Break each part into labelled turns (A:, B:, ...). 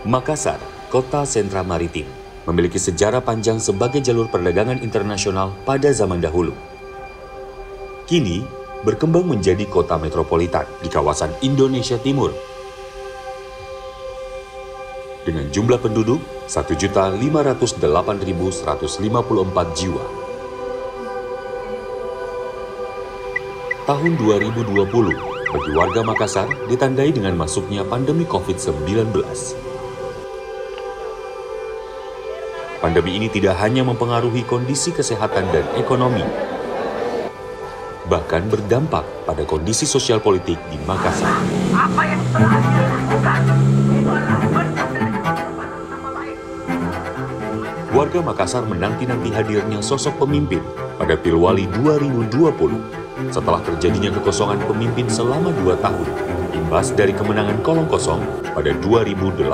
A: Makassar, kota sentra maritim, memiliki sejarah panjang sebagai jalur perdagangan internasional pada zaman dahulu. Kini, berkembang menjadi kota metropolitan di kawasan Indonesia Timur. Dengan jumlah penduduk 1.508.154 jiwa. Tahun 2020, bagi warga Makassar ditandai dengan masuknya pandemi COVID-19. Pandemi ini tidak hanya mempengaruhi kondisi kesehatan dan ekonomi, bahkan berdampak pada kondisi sosial politik di Makassar. Apa yang telah dilakukan? Warga Makassar menanti-nanti hadirnya sosok pemimpin pada Pilwali 2020 setelah terjadinya kekosongan pemimpin selama 2 tahun, imbas dari kemenangan kolong kosong pada 2018.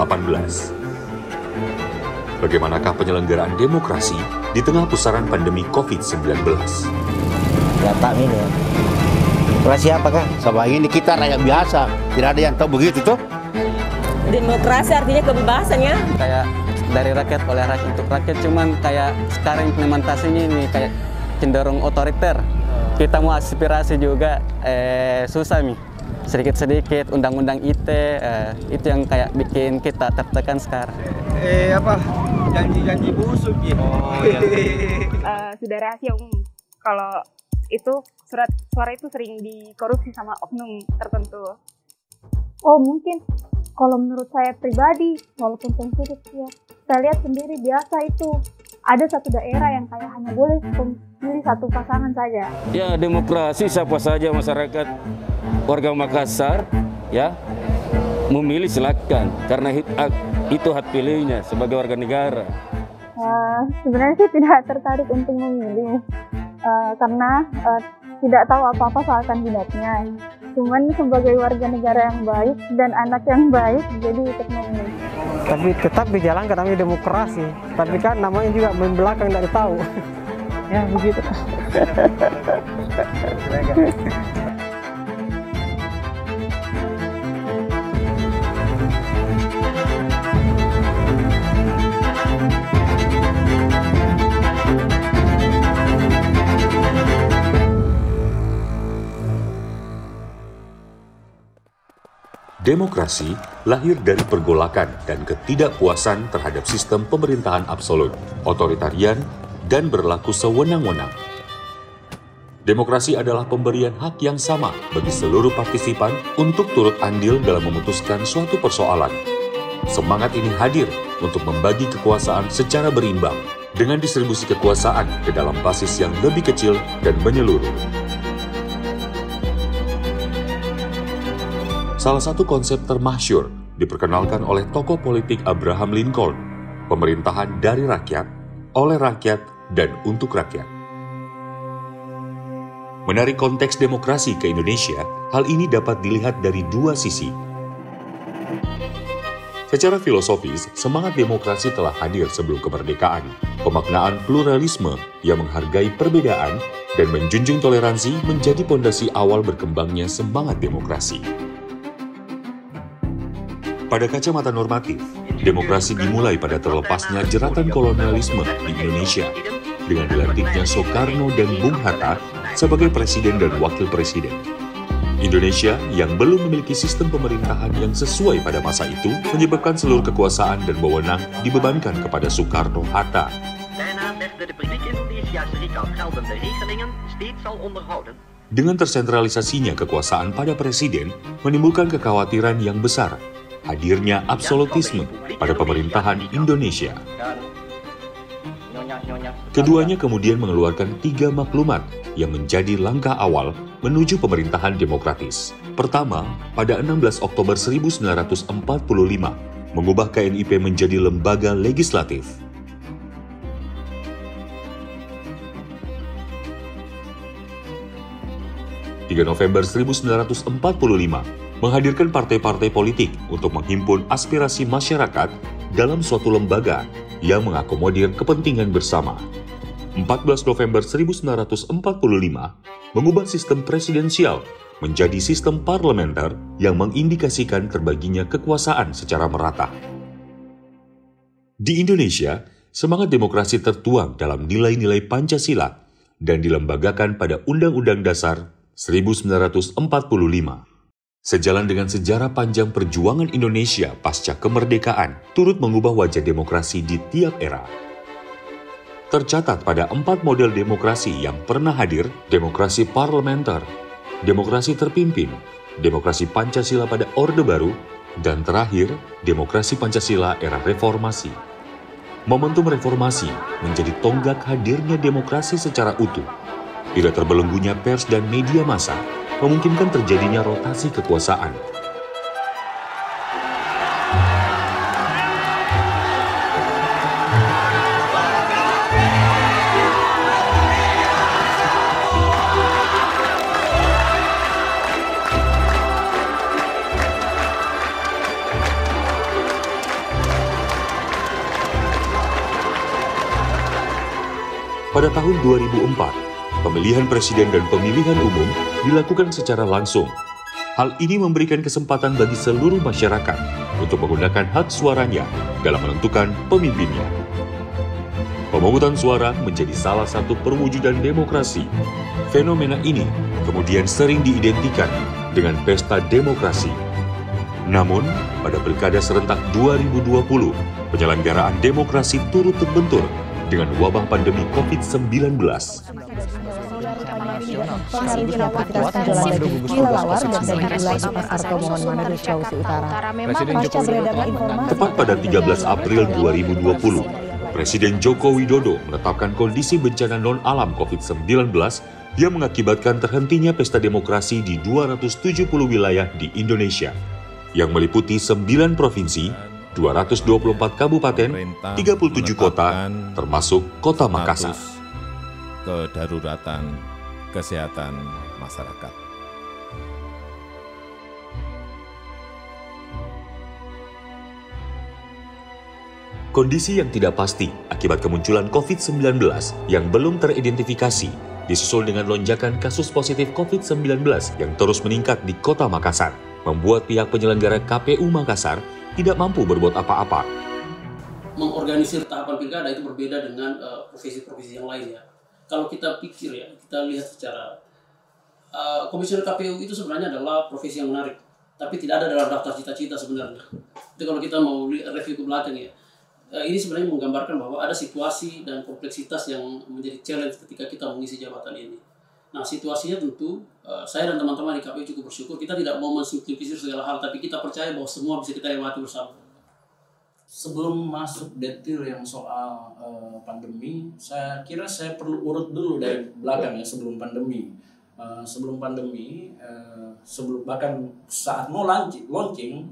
A: Bagaimanakah penyelenggaraan demokrasi di tengah pusaran pandemi COVID-19?
B: Ya tak ini ya. Demokrasi apa kan? Sama ini kita rakyat biasa, tidak ada yang tahu begitu tuh.
C: Demokrasi artinya kebebasan ya.
D: Kayak dari rakyat oleh rakyat untuk rakyat, cuman kayak sekarang implementasinya ini kayak cenderung otoriter. Kita mau aspirasi juga susah nih. Sedikit-sedikit undang-undang ITE itu yang kayak bikin kita tertekan sekarang.
E: Janji-janji busuk gitu. Oh, iya.
F: Sudah rahasia umum kalau itu surat suara itu sering dikorupsi sama oknum tertentu.
G: Oh mungkin kalau menurut saya pribadi, walaupun sensitif ya, saya lihat sendiri biasa itu ada satu daerah yang kayak hanya boleh memilih satu pasangan saja.
H: Ya demokrasi, siapa saja masyarakat warga Makassar ya memilih silakan karena itu hak pilihnya sebagai warga negara.
G: Sebenarnya sih tidak tertarik untuk memilih karena tidak tahu apa-apa soal kandidatnya. Cuman sebagai warga negara yang baik dan anak yang baik, jadi ikut memilih.
I: Tapi tetap dijalankan namanya demokrasi. Tapi kan namanya juga main belakang tidak tahu. Ya begitu.
A: Demokrasi lahir dari pergolakan dan ketidakpuasan terhadap sistem pemerintahan absolut, otoritarian, dan berlaku sewenang-wenang. Demokrasi adalah pemberian hak yang sama bagi seluruh partisipan untuk turut andil dalam memutuskan suatu persoalan. Semangat ini hadir untuk membagi kekuasaan secara berimbang dengan distribusi kekuasaan ke dalam basis yang lebih kecil dan menyeluruh. Salah satu konsep termasyhur diperkenalkan oleh tokoh politik Abraham Lincoln, pemerintahan dari rakyat, oleh rakyat, dan untuk rakyat. Menarik konteks demokrasi ke Indonesia, hal ini dapat dilihat dari dua sisi. Secara filosofis, semangat demokrasi telah hadir sebelum kemerdekaan. Pemaknaan pluralisme yang menghargai perbedaan dan menjunjung toleransi menjadi pondasi awal berkembangnya semangat demokrasi. Pada kacamata normatif, demokrasi dimulai pada terlepasnya jeratan kolonialisme di Indonesia dengan dilantiknya Soekarno dan Bung Hatta sebagai presiden dan wakil presiden. Indonesia yang belum memiliki sistem pemerintahan yang sesuai pada masa itu menyebabkan seluruh kekuasaan dan wewenang dibebankan kepada Soekarno-Hatta. Dengan tersentralisasinya kekuasaan pada presiden menimbulkan kekhawatiran yang besar hadirnya absolutisme pada pemerintahan Indonesia. Keduanya kemudian mengeluarkan 3 maklumat yang menjadi langkah awal menuju pemerintahan demokratis. Pertama, pada 16 Oktober 1945, mengubah KNIP menjadi lembaga legislatif. 3 November 1945, menghadirkan partai-partai politik untuk menghimpun aspirasi masyarakat dalam suatu lembaga yang mengakomodir kepentingan bersama. 14 November 1945, mengubah sistem presidensial menjadi sistem parlementer yang mengindikasikan terbaginya kekuasaan secara merata. Di Indonesia, semangat demokrasi tertuang dalam nilai-nilai Pancasila dan dilembagakan pada Undang-Undang Dasar 1945. Sejalan dengan sejarah panjang perjuangan Indonesia pasca kemerdekaan, turut mengubah wajah demokrasi di tiap era. Tercatat pada 4 model demokrasi yang pernah hadir, demokrasi parlementer, demokrasi terpimpin, demokrasi Pancasila pada Orde Baru, dan terakhir, demokrasi Pancasila era reformasi. Momentum reformasi menjadi tonggak hadirnya demokrasi secara utuh. Tidak terbelenggunya pers dan media massa memungkinkan terjadinya rotasi kekuasaan. Pada tahun 2004, pemilihan presiden dan pemilihan umum dilakukan secara langsung. Hal ini memberikan kesempatan bagi seluruh masyarakat untuk menggunakan hak suaranya dalam menentukan pemimpinnya. Pemungutan suara menjadi salah satu perwujudan demokrasi. Fenomena ini kemudian sering diidentikan dengan pesta demokrasi. Namun, pada Pilkada serentak 2020, penyelenggaraan demokrasi turut terbentur dengan wabah pandemi COVID-19. Tepat pada 13 April 2020, Presiden Joko Widodo menetapkan kondisi bencana non-alam COVID-19 yang mengakibatkan terhentinya pesta demokrasi di 270 wilayah di Indonesia, yang meliputi 9 provinsi, 224 kabupaten, 37 kota, termasuk kota Makassar.
J: Kedaruratan kesehatan masyarakat.
A: Kondisi yang tidak pasti akibat kemunculan COVID-19 yang belum teridentifikasi, disusul dengan lonjakan kasus positif COVID-19 yang terus meningkat di kota Makassar, membuat pihak penyelenggara KPU Makassar tidak mampu berbuat apa-apa.
K: Mengorganisir tahapan pilkada itu berbeda dengan profesi-profesi yang lain ya. Kalau kita pikir ya, kita lihat secara komisioner KPU itu sebenarnya adalah profesi yang menarik, tapi tidak ada dalam daftar cita-cita sebenarnya. Jadi kalau kita mau review ke belakang ya, ini sebenarnya menggambarkan bahwa ada situasi dan kompleksitas yang menjadi challenge ketika kita mengisi jabatan ini. Nah, situasinya tentu saya dan teman-teman di KPU cukup bersyukur. Kita tidak mau mensimplifikasi segala hal, tapi kita percaya bahwa semua bisa kita lewati bersama.
L: Sebelum masuk detail yang soal pandemi, saya kira saya perlu urut dulu dari belakang ya, sebelum pandemi. Sebelum pandemi, bahkan saat mau launching,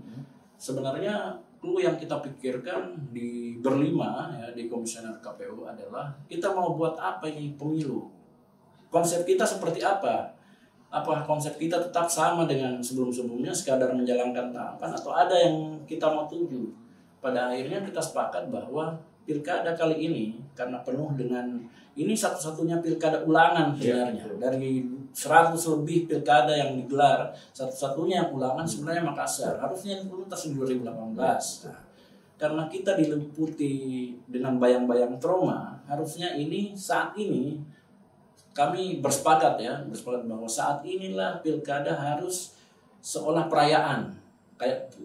L: sebenarnya clue yang kita pikirkan di berlima ya, di komisioner KPU adalah kita mau buat apa ini pemilu. Konsep kita seperti apa? Apa konsep kita tetap sama dengan sebelum-sebelumnya, sekadar menjalankan tahapan, atau ada yang kita mau tuju? Pada akhirnya kita sepakat bahwa pilkada kali ini, karena penuh dengan, ini satu-satunya pilkada ulangan sebenarnya. Dari 100 lebih pilkada yang digelar, satu-satunya yang ulangan sebenarnya Makassar. Harusnya ini tuntas di 2018. Nah, karena kita diliputi dengan bayang-bayang trauma, harusnya ini saat ini kami bersepakat bahwa saat inilah pilkada harus seolah perayaan,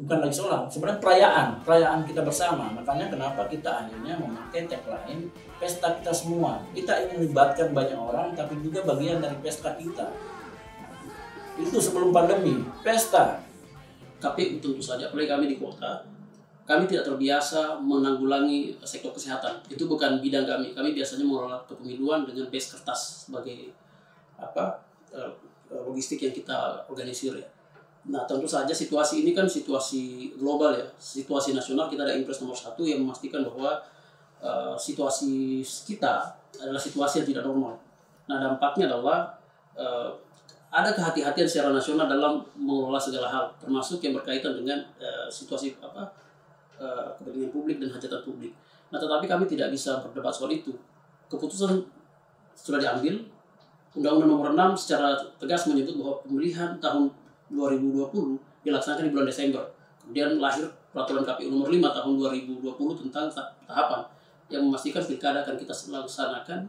L: bukan lagi seolah, sebenarnya perayaan kita bersama. Makanya kenapa kita akhirnya memakai tagline pesta kita semua. Kita ingin melibatkan banyak orang, tapi juga bagian dari pesta kita. Itu sebelum pandemi, pesta.
K: KPU tentu saja, apalagi kami di kota, kami tidak terbiasa menanggulangi sektor kesehatan. Itu bukan bidang kami. Kami biasanya mengelola kepemiluan dengan base kertas sebagai logistik yang kita organisir ya. Nah, tentu saja situasi ini kan situasi global ya. Situasi nasional kita ada Impres nomor 1 yang memastikan bahwa situasi kita adalah situasi yang tidak normal. Nah, dampaknya adalah ada kehati-hatian secara nasional dalam mengelola segala hal, termasuk yang berkaitan dengan situasi kepentingan publik dan hajatan publik. Nah, tetapi kami tidak bisa berdebat soal itu. Keputusan sudah diambil. Undang-Undang nomor 6 secara tegas menyebut bahwa pemilihan tahun 2020 dilaksanakan di bulan Desember. Kemudian lahir peraturan KPU nomor 5 tahun 2020 tentang tahapan yang memastikan pilkada akan kita laksanakan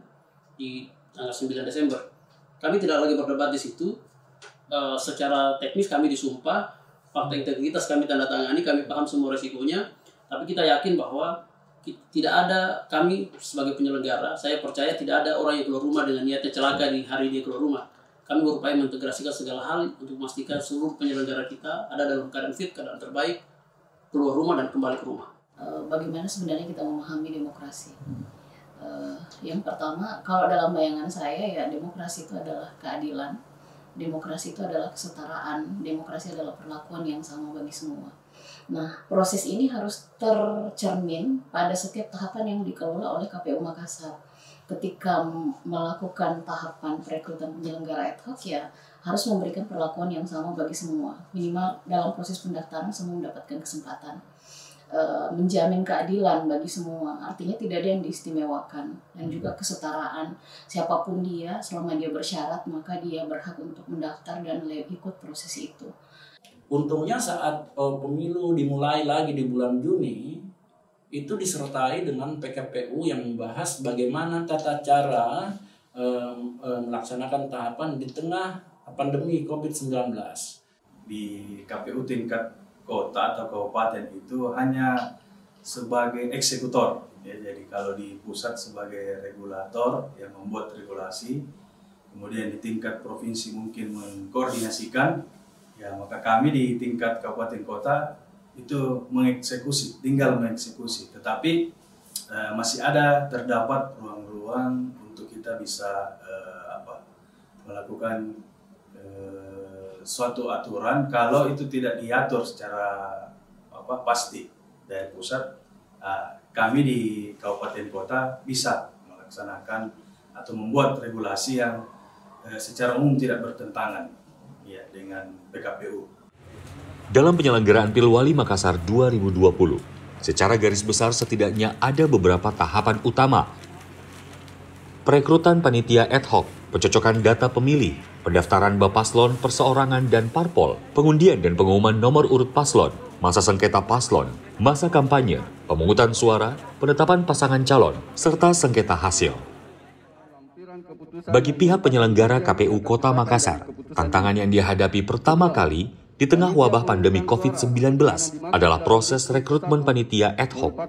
K: di tanggal 9 Desember. Kami tidak lagi berdebat di situ. Secara teknis kami disumpah, fakta integritas kami tanda tangani, kami paham semua resikonya, tapi kita yakin bahwa tidak ada, kami sebagai penyelenggara, saya percaya tidak ada orang yang keluar rumah dengan niatnya celaka di hari dia keluar rumah. Kami berupaya mengintegrasikan segala hal untuk memastikan seluruh penyelenggara kita ada dalam keadaan fit, keadaan terbaik, keluar rumah dan kembali ke rumah.
M: Bagaimana sebenarnya kita memahami demokrasi? Yang pertama, kalau dalam bayangan saya ya demokrasi itu adalah keadilan. Demokrasi itu adalah kesetaraan, demokrasi adalah perlakuan yang sama bagi semua. Nah, proses ini harus tercermin pada setiap tahapan yang dikelola oleh KPU Makassar. Ketika melakukan tahapan perekrutan penyelenggara ad hoc ya harus memberikan perlakuan yang sama bagi semua. Minimal dalam proses pendaftaran semua mendapatkan kesempatan. Menjamin keadilan bagi semua, artinya tidak ada yang diistimewakan, dan juga kesetaraan. Siapapun dia, selama dia bersyarat maka dia berhak untuk mendaftar dan ikut proses itu.
L: Untungnya saat pemilu dimulai lagi di bulan Juni, itu disertai dengan PKPU yang membahas bagaimana tata cara melaksanakan tahapan di tengah pandemi COVID-19.
N: Di KPU tingkat kota atau kabupaten itu hanya sebagai eksekutor, ya. Jadi kalau di pusat sebagai regulator yang membuat regulasi, kemudian di tingkat provinsi mungkin mengkoordinasikan, ya maka kami di tingkat kabupaten kota itu mengeksekusi, tinggal mengeksekusi. Tetapi masih ada terdapat ruang-ruang untuk kita bisa melakukan suatu aturan kalau itu tidak diatur secara pasti dari pusat. Kami di kabupaten kota bisa melaksanakan atau membuat regulasi yang secara umum tidak bertentangan ya dengan PKPU.
A: Dalam penyelenggaraan Pilwali Makassar 2020, secara garis besar setidaknya ada beberapa tahapan utama. Perekrutan panitia ad hoc, pencocokan data pemilih, pendaftaran Bapaslon perseorangan dan parpol, pengundian dan pengumuman nomor urut paslon, masa sengketa paslon, masa kampanye, pemungutan suara, penetapan pasangan calon, serta sengketa hasil. Bagi pihak penyelenggara KPU Kota Makassar, tantangan yang dihadapi pertama kali di tengah wabah pandemi COVID-19 adalah proses rekrutmen panitia ad hoc.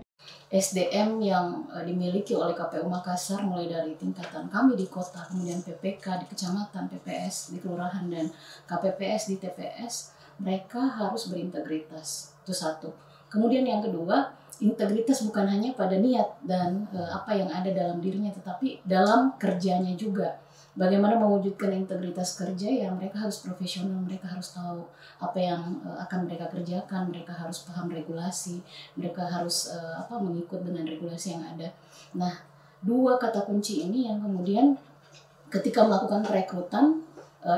M: SDM yang dimiliki oleh KPU Makassar mulai dari tingkatan kami di kota, kemudian PPK di kecamatan, PPS di kelurahan, dan KPPS di TPS, mereka harus berintegritas. Itu satu. Kemudian yang kedua, integritas bukan hanya pada niat dan apa yang ada dalam dirinya, tetapi dalam kerjanya juga. Bagaimana mewujudkan integritas kerja, ya mereka harus profesional, mereka harus tahu apa yang akan mereka kerjakan, mereka harus paham regulasi, mereka harus mengikut dengan regulasi yang ada. Nah, dua kata kunci ini yang kemudian ketika melakukan perekrutan,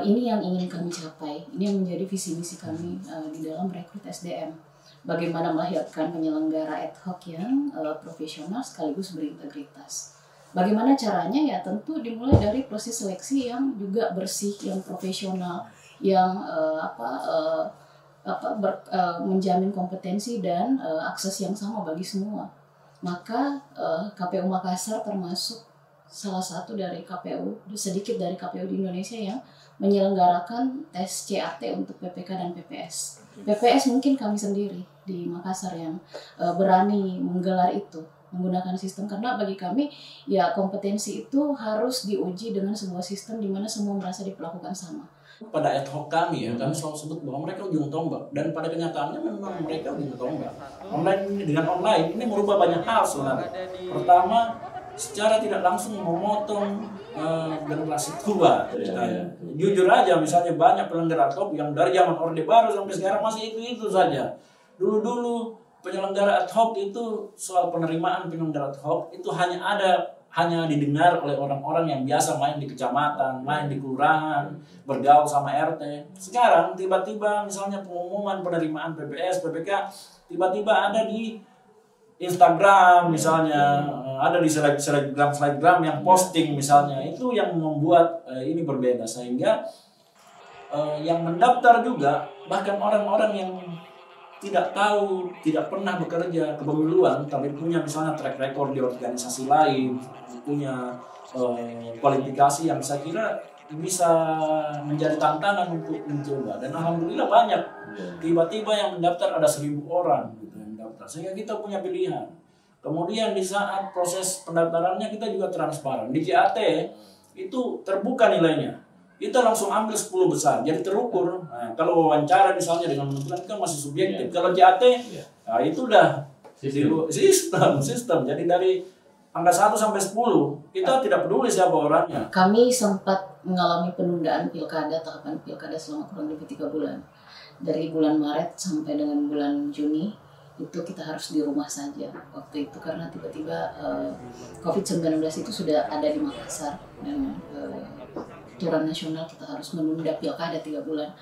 M: ini yang ingin kami capai, ini yang menjadi visi misi kami di dalam rekrut SDM. Bagaimana melahirkan penyelenggara ad hoc yang profesional sekaligus berintegritas. Bagaimana caranya? Ya tentu dimulai dari proses seleksi yang juga bersih, yang profesional, yang menjamin kompetensi dan akses yang sama bagi semua. Maka KPU Makassar termasuk salah satu dari KPU, sedikit dari KPU di Indonesia yang menyelenggarakan tes CAT untuk PPK dan PPS. PPS mungkin kami sendiri di Makassar yang berani menggelar itu, menggunakan sistem, karena bagi kami ya kompetensi itu harus diuji dengan sebuah sistem di mana semua merasa diperlakukan sama.
L: Pada ad hoc kami ya, kami selalu sebut bahwa mereka ujung tombak, dan pada kenyataannya memang mereka ujung tombak. Online ini merubah banyak hal sebenarnya. Pertama, secara tidak langsung memotong generasi tua ceritanya. Jujur aja, misalnya banyak penyelenggara top yang dari zaman Orde Baru sampai sekarang masih itu saja. Dulu penyelenggara ad hoc itu, soal penerimaan penyelenggara ad hoc itu hanya didengar oleh orang-orang yang biasa main di kecamatan, main di kelurahan, bergaul sama RT. Sekarang tiba-tiba misalnya pengumuman penerimaan PPS, PPK tiba-tiba ada di Instagram misalnya, ada di selebgram yang posting misalnya. Itu yang membuat ini berbeda, sehingga yang mendaftar juga bahkan orang-orang yang tidak tahu, tidak pernah bekerja kepemiluan, tapi punya misalnya track record di organisasi lain, punya kualifikasi yang saya kira bisa menjadi tantangan untuk mencoba. Dan alhamdulillah banyak. Tiba-tiba yang mendaftar ada 1.000 orang gitu yang mendaftar. Sehingga kita punya pilihan. Kemudian di saat proses pendaftarannya kita juga transparan. Di JAT itu terbuka nilainya. Kita langsung ambil 10 besar, jadi terukur. Nah, kalau wawancara misalnya dengan menentukan kan masih subjektif. Kalau JAT, nah itu udah sistem. Jadi dari angka 1 sampai 10, kita tidak peduli siapa orangnya.
M: Kami sempat mengalami penundaan tahapan pilkada selama kurang lebih 3 bulan. Dari bulan Maret sampai dengan bulan Juni, itu kita harus di rumah saja waktu itu karena tiba-tiba COVID-19 itu sudah ada di Makassar dan aturan nasional kita harus menunda pilkada 3 bulan.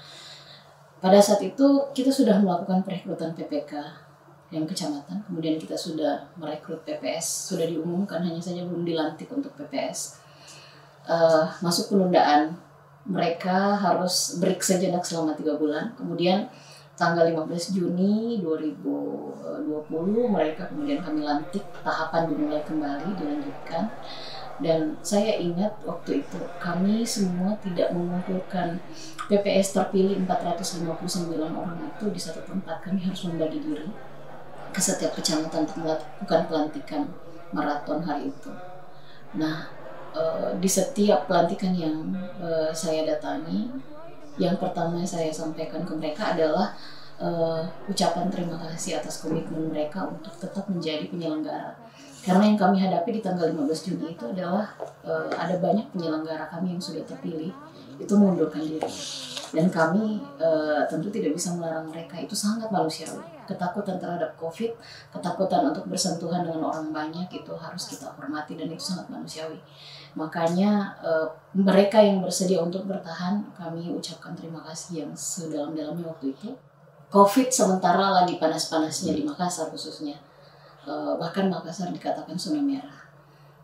M: Pada saat itu kita sudah melakukan perekrutan PPK yang kecamatan, kemudian kita sudah merekrut PPS, sudah diumumkan, hanya saja belum dilantik untuk PPS. Masuk penundaan, mereka harus break sejenak selama 3 bulan, kemudian tanggal 15 Juni 2020 mereka kemudian kami lantik, tahapan dimulai kembali, dilanjutkan. Dan saya ingat waktu itu kami semua tidak mengumpulkan PPS terpilih 459 orang itu di satu tempat. Kami harus membagi diri ke setiap kecamatan untuk melakukan pelantikan maraton hari itu. Nah, di setiap pelantikan yang saya datangi, yang pertama saya sampaikan ke mereka adalah ucapan terima kasih atas komitmen mereka untuk tetap menjadi penyelenggara. Karena yang kami hadapi di tanggal 15 Juni itu adalah ada banyak penyelenggara kami yang sudah terpilih itu mengundurkan diri. Dan kami tentu tidak bisa melarang mereka, itu sangat manusiawi. Ketakutan terhadap COVID, ketakutan untuk bersentuhan dengan orang banyak itu harus kita hormati dan itu sangat manusiawi. Makanya mereka yang bersedia untuk bertahan, kami ucapkan terima kasih yang sedalam-dalamnya waktu itu. COVID sementara lagi panas-panasnya di Makassar khususnya. Bahkan Makassar dikatakan zona merah.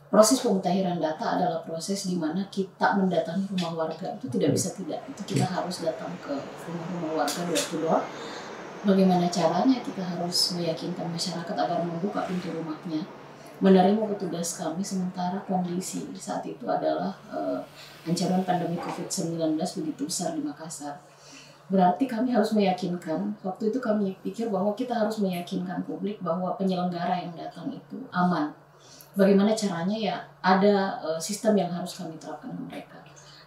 M: Proses pemutahiran data adalah proses di mana kita mendatangi rumah warga, itu tidak bisa tidak. Itu kita harus datang ke rumah-rumah warga door to door. Bagaimana caranya? Kita harus meyakinkan masyarakat agar membuka pintu rumahnya, menerima petugas kami, sementara kondisi saat itu adalah ancaman pandemi COVID-19 begitu besar di Makassar. Berarti kami harus meyakinkan, waktu itu kami pikir bahwa kita harus meyakinkan publik bahwa penyelenggara yang datang itu aman. Bagaimana caranya? Ya ada sistem yang harus kami terapkan ke mereka.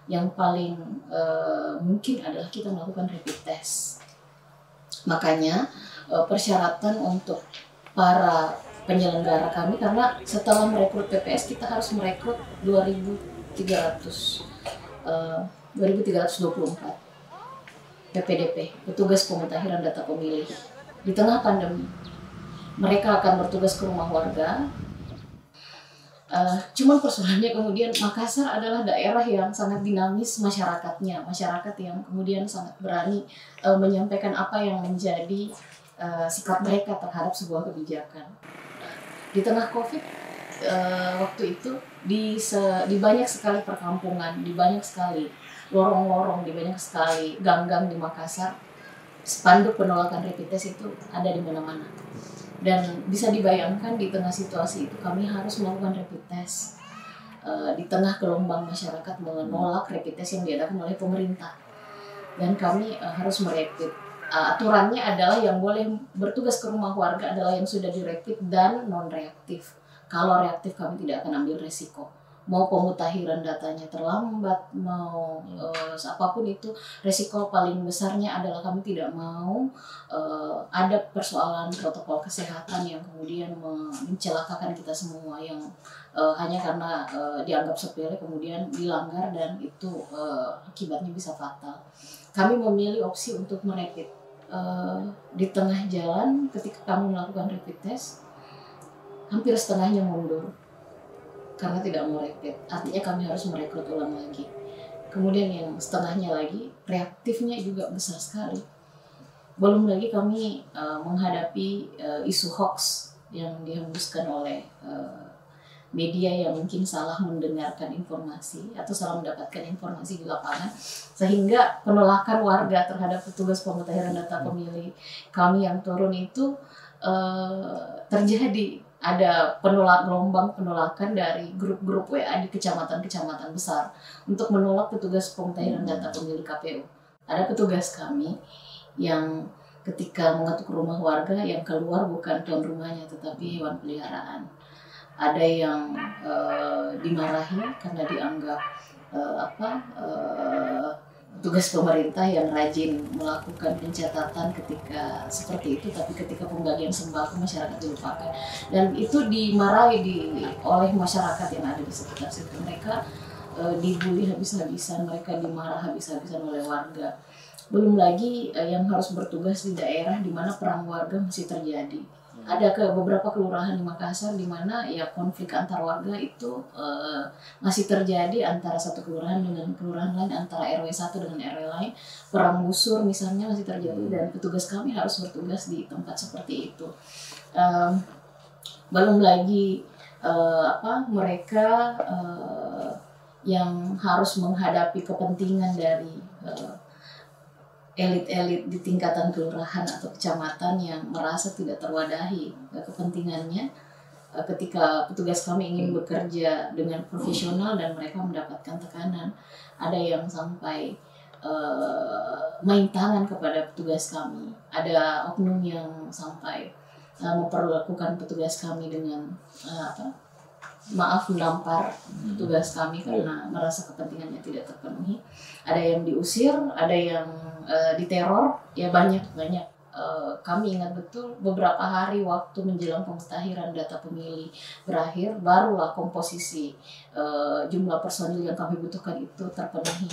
M: Yang paling mungkin adalah kita melakukan rapid test. Makanya persyaratan untuk para penyelenggara kami, karena setelah merekrut PPS kita harus merekrut 2.324 PPDP, petugas pemutahiran data pemilih. Di tengah pandemi, mereka akan bertugas ke rumah warga. Cuman persoalannya kemudian Makassar adalah daerah yang sangat dinamis masyarakatnya, masyarakat yang kemudian sangat berani menyampaikan apa yang menjadi sikap mereka terhadap sebuah kebijakan. Di tengah COVID waktu itu di banyak sekali perkampungan, di banyak sekali lorong-lorong, di banyak sekali gang-gang di Makassar, spanduk penolakan rapid test itu ada di mana-mana. Dan bisa dibayangkan di tengah situasi itu kami harus melakukan rapid test. Di tengah gelombang masyarakat menolak rapid test yang diadakan oleh pemerintah. Dan kami harus merapid. Aturannya adalah yang boleh bertugas ke rumah warga adalah yang sudah dirapid dan non-reaktif. Kalau reaktif kami tidak akan ambil resiko. Mau pemutahiran datanya terlambat, mau apapun itu, resiko paling besarnya adalah kami tidak mau ada persoalan protokol kesehatan yang kemudian mencelakakan kita semua, yang hanya karena dianggap sepele kemudian dilanggar dan itu akibatnya bisa fatal. Kami memilih opsi untuk merapid. Di tengah jalan ketika kami melakukan rapid test, hampir setengahnya mundur karena tidak mau rapid, artinya kami harus merekrut ulang lagi. Kemudian yang setengahnya lagi reaktifnya juga besar sekali. Belum lagi kami menghadapi isu hoax yang dihembuskan oleh media yang mungkin salah mendengarkan informasi atau salah mendapatkan informasi di lapangan, sehingga penolakan warga terhadap petugas pemutahiran data pemilih kami yang turun itu terjadi. Ada gelombang penolakan dari grup-grup WA di kecamatan-kecamatan besar untuk menolak petugas pemutahiran data pemilih KPU. Ada petugas kami yang ketika mengetuk rumah warga, yang keluar bukan tuan rumahnya tetapi hewan peliharaan. Ada yang dimarahi karena dianggap petugas pemerintah yang rajin melakukan pencatatan ketika seperti itu, tapi ketika pembagian sembako masyarakat dilupakan, dan itu dimarahi oleh masyarakat yang ada di sekitar situ. Mereka dibully habis-habisan, mereka dimarah habis-habisan oleh warga. Belum lagi yang harus bertugas di daerah di mana perang warga masih terjadi. Ada beberapa kelurahan di Makassar di mana ya konflik antar warga itu masih terjadi antara satu kelurahan dengan kelurahan lain, antara RW 1 dengan RW lain. Perang busur misalnya masih terjadi dan petugas kami harus bertugas di tempat seperti itu. Belum lagi mereka yang harus menghadapi kepentingan dari elit-elit di tingkatan kelurahan atau kecamatan yang merasa tidak terwadahi kepentingannya ketika petugas kami ingin bekerja dengan profesional dan mereka mendapatkan tekanan. Ada yang sampai main tangan kepada petugas kami. Ada oknum yang sampai memperlakukan petugas kami dengan menampar petugas kami karena merasa kepentingannya tidak terpenuhi. Ada yang diusir, ada yang diteror, ya banyak. Kami ingat betul beberapa hari waktu menjelang pemutahiran data pemilih berakhir, barulah komposisi jumlah personil yang kami butuhkan itu terpenuhi.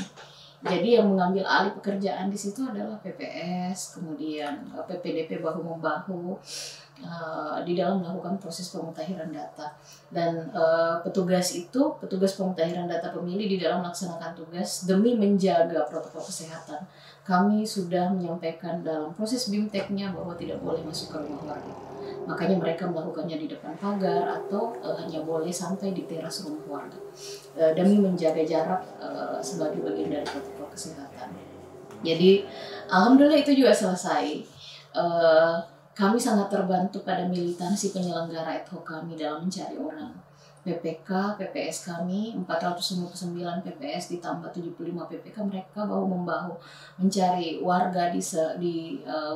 M: Jadi yang mengambil alih pekerjaan di situ adalah PPS, kemudian PPDP bahu-membahu di dalam melakukan proses pemutahiran data. Dan petugas pemutahiran data pemilih di dalam melaksanakan tugas demi menjaga protokol kesehatan. Kami sudah menyampaikan dalam proses BIMTEK-nya bahwa tidak boleh masuk ke rumah warga. Makanya mereka melakukannya di depan pagar atau hanya boleh sampai di teras rumah warga demi menjaga jarak sebagai bagian dari protokol kesehatan. Jadi alhamdulillah itu juga selesai. Kami sangat terbantu pada militansi penyelenggara ad hoc kami dalam mencari orang. PPK, PPS kami 459 PPS ditambah 75 PPK, mereka bahu-membahu mencari warga di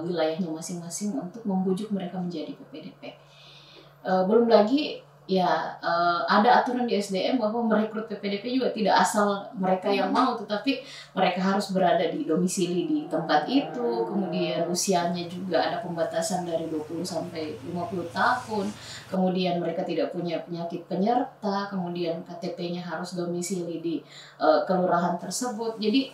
M: wilayahnya masing-masing untuk membujuk mereka menjadi PPDP. Belum lagi ya ada aturan di SDM bahwa merekrut PPDP juga tidak asal mereka yang mau, tetapi mereka harus berada di domisili di tempat itu, kemudian usianya juga ada pembatasan dari 20 sampai 50 tahun, kemudian mereka tidak punya penyakit penyerta, kemudian KTP-nya harus domisili di kelurahan tersebut. Jadi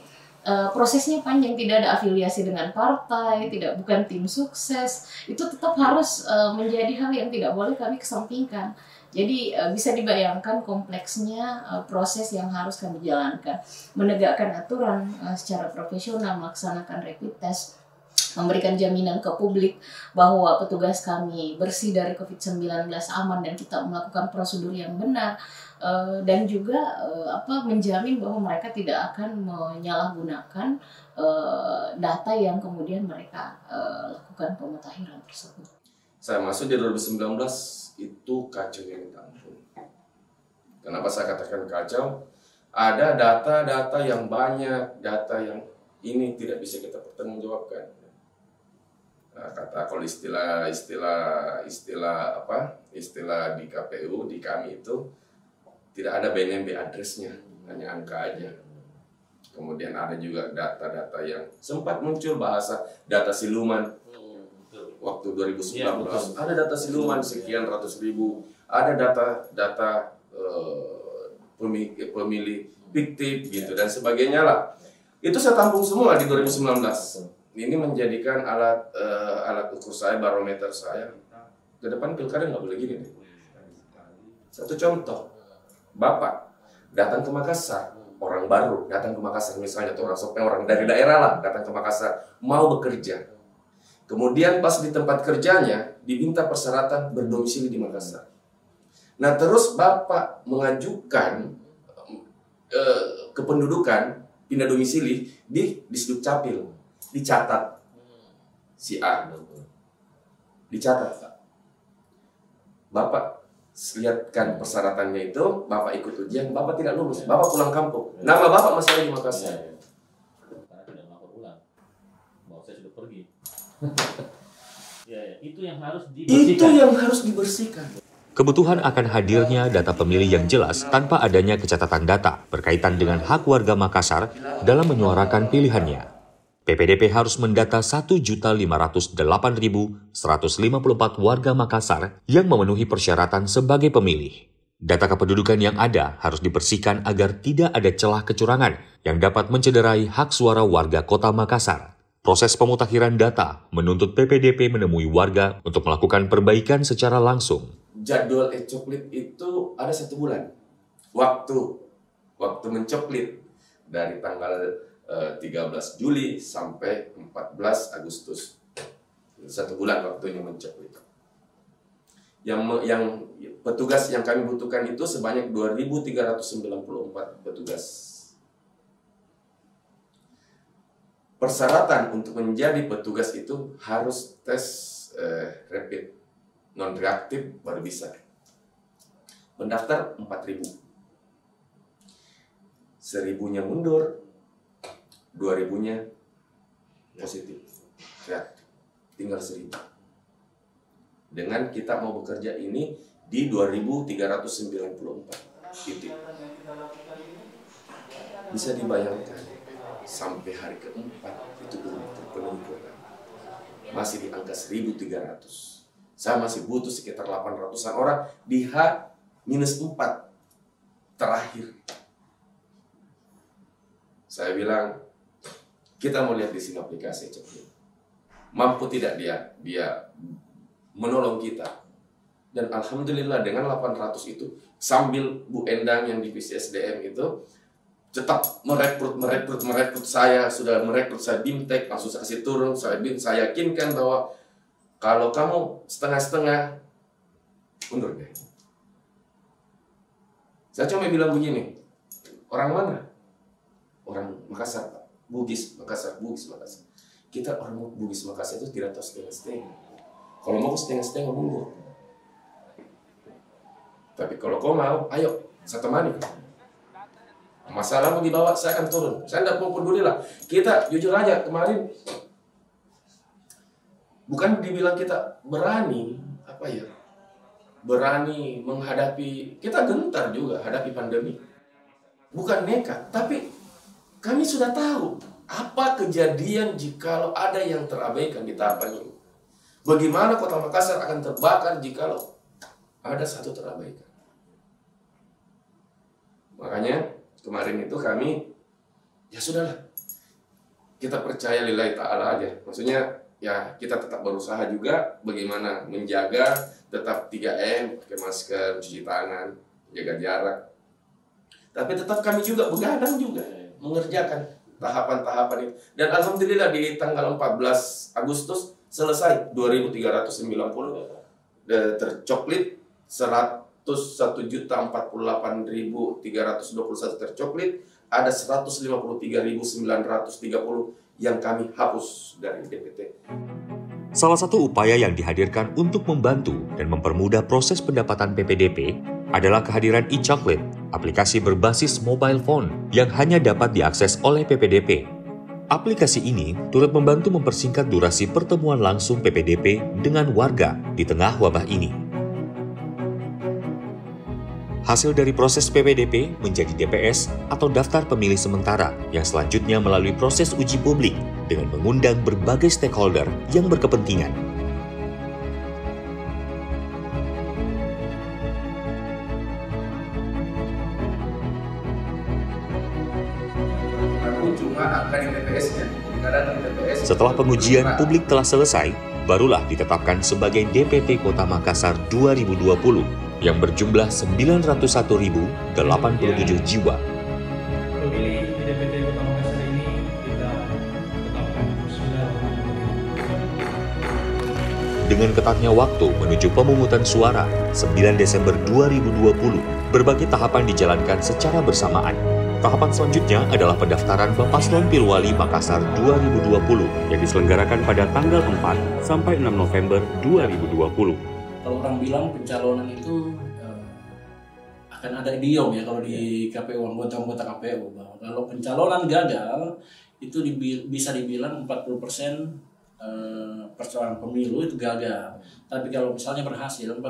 M: prosesnya panjang, tidak ada afiliasi dengan partai, bukan tim sukses, itu tetap harus menjadi hal yang tidak boleh kami kesampingkan. Jadi bisa dibayangkan kompleksnya proses yang harus kami jalankan, menegakkan aturan secara profesional, melaksanakan rapid test, memberikan jaminan ke publik bahwa petugas kami bersih dari COVID-19, aman, dan kita melakukan prosedur yang benar, dan juga menjamin bahwa mereka tidak akan menyalahgunakan data yang kemudian mereka lakukan pemutahiran tersebut.
O: Saya masuk di 2019 itu kacau yang minta ampun. Kenapa saya katakan kacau? Ada data-data yang banyak, data yang ini tidak bisa kita pertanggungjawabkan. Nah, kalau istilah di KPU di kami itu tidak ada BNMB address-nya, hanya angka aja. Kemudian ada juga data-data yang sempat muncul bahasa data siluman. Waktu 2019 ada data siluman sekian ratus ribu, ada data pemilih fiktif gitu dan sebagainya lah. Itu saya tampung semua di 2019. Ini menjadikan alat ukur saya, barometer saya. Ke depan pilkada nggak boleh gini nih. Satu contoh, Bapak datang ke Makassar, orang baru datang ke Makassar misalnya, atau orang dari daerah lah datang ke Makassar mau bekerja. Kemudian pas di tempat kerjanya diminta persyaratan berdomisili di Makassar. Nah terus Bapak mengajukan kependudukan pindah domisili di Disdukcapil, dicatat si A, dicatat Pak. Bapak lihatkan persyaratannya itu, Bapak ikut ujian, Bapak tidak lulus, Bapak pulang kampung. Nama Bapak masih ada di Makassar.
P: Karena tidak melapor ulang, bahwa saya sudah pergi. Itu yang harus dibersihkan.
O: Itu yang harus dibersihkan.
A: Kebutuhan akan hadirnya data pemilih yang jelas tanpa adanya kecatatan data berkaitan dengan hak warga Makassar dalam menyuarakan pilihannya. PPDP harus mendata 1.508.154 warga Makassar yang memenuhi persyaratan sebagai pemilih. Data kependudukan yang ada harus dibersihkan agar tidak ada celah kecurangan yang dapat mencederai hak suara warga Kota Makassar. Proses pemutakhiran data menuntut PPDP menemui warga untuk melakukan perbaikan secara langsung.
O: Jadwal e-coklit itu ada 1 bulan. Waktu mencoklit dari tanggal 13 Juli sampai 14 Agustus. 1 bulan waktunya mencoklit. Yang petugas yang kami butuhkan itu sebanyak 2.394 petugas. Persyaratan untuk menjadi petugas itu harus tes rapid non-reaktif baru bisa. Pendaftar 4.000. 1.000-nya mundur, 2.000-nya positif, reaktif. Tinggal 1.000. Dengan kita mau bekerja ini di 2.394 titik. Bisa dibayangkan sampai hari keempat itu belum terpenuhi kuota. Masih di angka 1.300. Saya masih butuh sekitar 800-an orang di H-4 terakhir. Saya bilang, kita mau lihat di sini aplikasi coklit. Mampu tidak dia menolong kita. Dan alhamdulillah dengan 800 itu, sambil Bu Endang yang divisi SDM itu tetap merekrut saya, sudah merekrut saya BIMTEK, langsung saya kasih turun, saya yakinkan bahwa kalau kamu setengah-setengah, mundur deh. Saya cuma bilang begini, orang mana? Orang Makassar, Pak. Bugis, Makassar. Kita orang Bugis Makassar itu tidak tahu setengah-setengah. Kalau mau setengah-setengah, mundur. Tapi kalau kau mau, ayo, saya temani. Masalahmu dibawa, saya akan turun. Saya tidak mau peduli lah. Kita, jujur aja, kemarin bukan dibilang kita berani, berani menghadapi, kita gentar juga hadapi pandemi. Bukan nekat, tapi kami sudah tahu apa kejadian jikalau ada yang terabaikan di tahapan ini. Bagaimana Kota Makassar akan terbakar jikalau ada satu terabaikan. Makanya kemarin itu kami, ya sudahlah, kita percaya lillahi ta'ala aja. Maksudnya, ya kita tetap berusaha juga bagaimana menjaga tetap 3M, pakai masker, cuci tangan, jaga jarak. Tapi tetap kami juga begadang juga mengerjakan tahapan-tahapan itu. Dan alhamdulillah di tanggal 14 Agustus selesai 2.390 tercoklit, 101.048.321 tercoklit, ada 153.930 yang kami hapus dari DPT.
A: Salah satu upaya yang dihadirkan untuk membantu dan mempermudah proses pendapatan PPDP adalah kehadiran e-coklit, aplikasi berbasis mobile phone yang hanya dapat diakses oleh PPDP. Aplikasi ini turut membantu mempersingkat durasi pertemuan langsung PPDP dengan warga di tengah wabah ini. Hasil dari proses PPDP menjadi DPS atau daftar pemilih sementara yang selanjutnya melalui proses uji publik dengan mengundang berbagai stakeholder yang berkepentingan. Setelah pengujian publik telah selesai, barulah ditetapkan sebagai DPT Kota Makassar 2020 yang berjumlah 901.087 jiwa.
Q: Pemilih DPT Kota Makassar ini kita tetapkan
A: dengan ketatnya waktu menuju pemungutan suara 9 Desember 2020, berbagai tahapan dijalankan secara bersamaan. Tahapan selanjutnya adalah pendaftaran Bapaslon Pilwali Makassar 2020 yang diselenggarakan pada tanggal 4 sampai 6 November 2020.
L: Kalau orang bilang pencalonan itu akan ada idiom ya kalau di KPU, anggota-anggota KPU, bahwa kalau pencalonan gagal itu bisa dibilang 40% persoalan pemilu itu gagal. Tapi kalau misalnya berhasil, 40%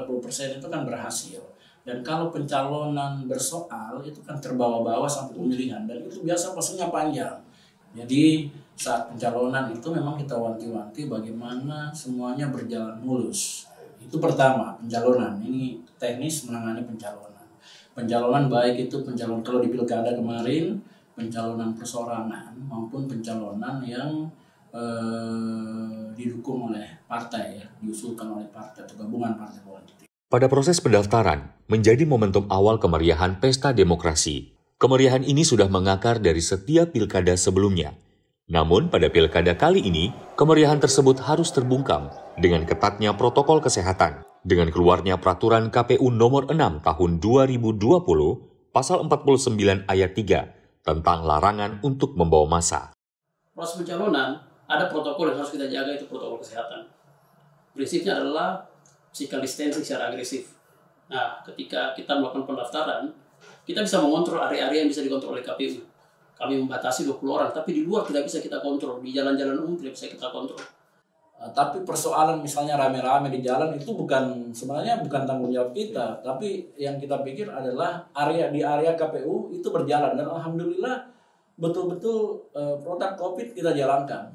L: itu kan berhasil. Dan kalau pencalonan bersoal itu kan terbawa-bawa sampai pemilihan, dan itu biasa prosesnya panjang. Jadi saat pencalonan itu memang kita wanti-wanti bagaimana semuanya berjalan mulus. Itu pertama, pencalonan. Ini teknis menangani pencalonan. Pencalonan baik itu pencalonan kalau di pilkada kemarin, pencalonan perseorangan maupun pencalonan yang didukung oleh partai, ya, diusulkan oleh partai atau gabungan partai politik.
A: Pada proses pendaftaran, menjadi momentum awal kemeriahan pesta demokrasi. Kemeriahan ini sudah mengakar dari setiap pilkada sebelumnya. Namun pada pilkada kali ini, kemeriahan tersebut harus terbungkam dengan ketatnya protokol kesehatan. Dengan keluarnya peraturan KPU nomor 6 tahun 2020, pasal 49 ayat 3, tentang larangan untuk membawa massa.
K: Proses pencalonan, ada protokol yang harus kita jaga, itu protokol kesehatan. Prinsipnya adalah physical distancing secara agresif. Nah, ketika kita melakukan pendaftaran, kita bisa mengontrol area-area yang bisa dikontrol oleh KPU. Kami membatasi 20 orang, tapi di luar tidak bisa kita kontrol. Di jalan-jalan umum tidak bisa kita kontrol.
L: Tapi persoalan misalnya rame-rame di jalan itu sebenarnya bukan tanggung jawab kita. Tapi yang kita pikir adalah di area KPU itu berjalan. Dan alhamdulillah betul-betul produk COVID kita jalankan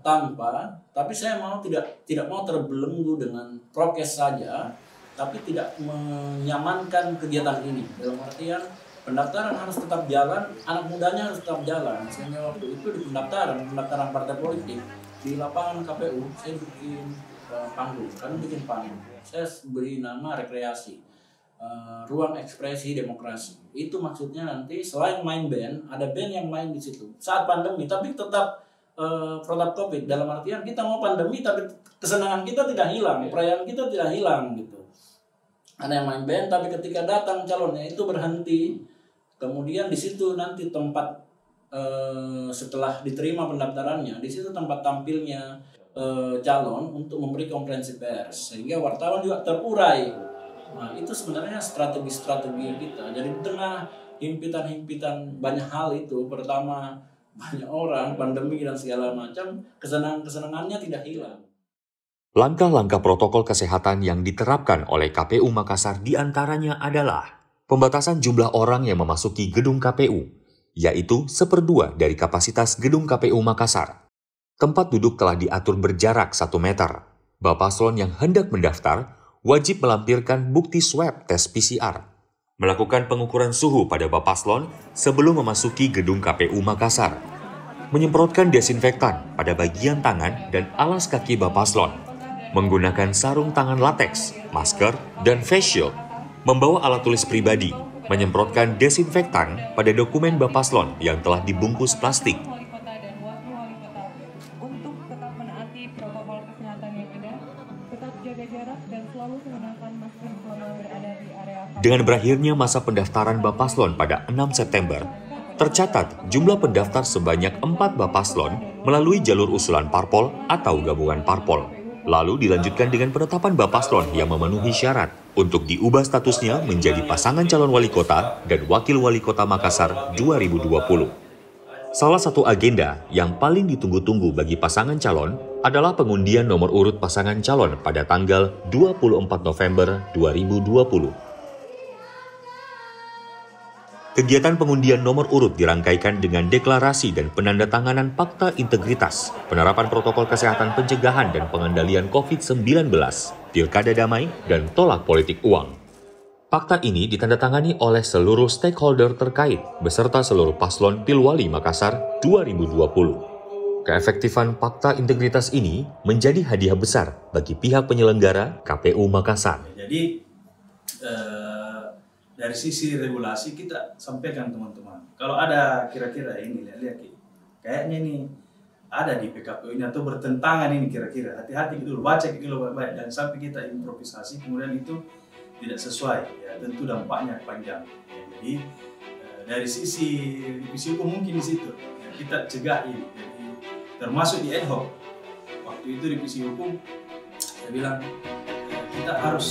L: tapi saya tidak mau terbelenggu dengan prokes saja, tapi tidak menyamankan kegiatan ini. Dalam artian pendaftaran harus tetap jalan, anak mudanya harus tetap jalan. Sehingga waktu itu di pendaftaran partai politik di lapangan KPU saya bikin panggung, saya beri nama rekreasi. Ruang ekspresi demokrasi. Itu maksudnya nanti selain main band, ada band yang main di situ saat pandemi, tapi tetap produk COVID. Dalam artian kita mau pandemi tapi kesenangan kita tidak hilang, perayaan kita tidak hilang gitu. Ada yang main band tapi ketika datang calonnya itu berhenti. Kemudian di situ nanti tempat setelah diterima pendaftarannya, di situ tempat tampilnya calon untuk memberi konferensi pers sehingga wartawan juga terurai. Nah, itu sebenarnya strategi kita. Jadi di tengah himpitan-himpitan banyak hal itu, pertama banyak orang, pandemi dan segala macam, kesenangannya tidak hilang.
A: Langkah-langkah protokol kesehatan yang diterapkan oleh KPU Makassar diantaranya adalah pembatasan jumlah orang yang memasuki gedung KPU, yaitu 1/2 dari kapasitas gedung KPU Makassar. Tempat duduk telah diatur berjarak 1 meter. Bapaslon yang hendak mendaftar wajib melampirkan bukti swab tes PCR, melakukan pengukuran suhu pada Bapaslon sebelum memasuki gedung KPU Makassar, menyemprotkan desinfektan pada bagian tangan dan alas kaki Bapaslon, menggunakan sarung tangan lateks, masker, dan face shield, membawa alat tulis pribadi, menyemprotkan desinfektan pada dokumen Bapaslon yang telah dibungkus plastik. Dengan berakhirnya masa pendaftaran Bapaslon pada 6 September, tercatat jumlah pendaftar sebanyak 4 Bapaslon melalui jalur usulan parpol atau gabungan parpol. Lalu dilanjutkan dengan penetapan Bapaslon yang memenuhi syarat untuk diubah statusnya menjadi pasangan calon wali kota dan wakil wali kota Makassar 2020. Salah satu agenda yang paling ditunggu-tunggu bagi pasangan calon adalah pengundian nomor urut pasangan calon pada tanggal 24 November 2020. Kegiatan pengundian nomor urut dirangkaikan dengan deklarasi dan penandatanganan Fakta Integritas, penerapan protokol kesehatan pencegahan dan pengendalian COVID-19, pilkada damai, dan tolak politik uang. Fakta ini ditandatangani oleh seluruh stakeholder terkait beserta seluruh paslon Pilwali Makassar 2020. Keefektifan Fakta Integritas ini menjadi hadiah besar bagi pihak penyelenggara KPU Makassar.
N: Jadi dari sisi regulasi kita sampaikan teman-teman. Kalau ada kira-kira ini lihat kayaknya nih ada di PKPU ini atau bertentangan ini kira-kira. Hati-hati dulu, baca dulu baik-baik, dan sampai kita improvisasi kemudian itu tidak sesuai, ya tentu dampaknya panjang. Ya, jadi dari sisi revisi hukum mungkin di situ ya, kita cegah ini. Jadi termasuk di ad hoc. Waktu itu revisi hukum saya bilang kita harus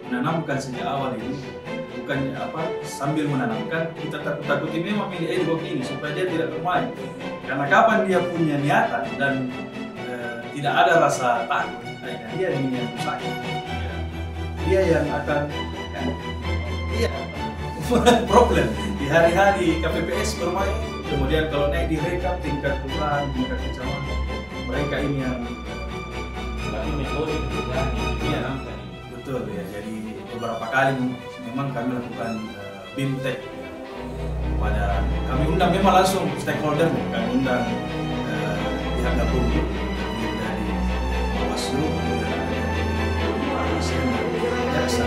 N: menanamkan sejak awal ini, bukannya sambil menanamkan kita takut-takuti memang milih ad hoc ini supaya dia tidak bermain. Karena kapan dia punya niatan dan tidak ada rasa takut, dia yang sakit. Dia yang akan problem di hari-hari KPPS bermain. Kemudian kalau naik direkap tingkat kelurahan, tingkat kecamatan, mereka ini yang
P: metode perubahan
N: iya, betul ya. Jadi beberapa kali memang kami lakukan BIMTEK pada kami undang memang langsung stakeholder, kami undang pihak Gakumdu dari Bawaslu, jaksa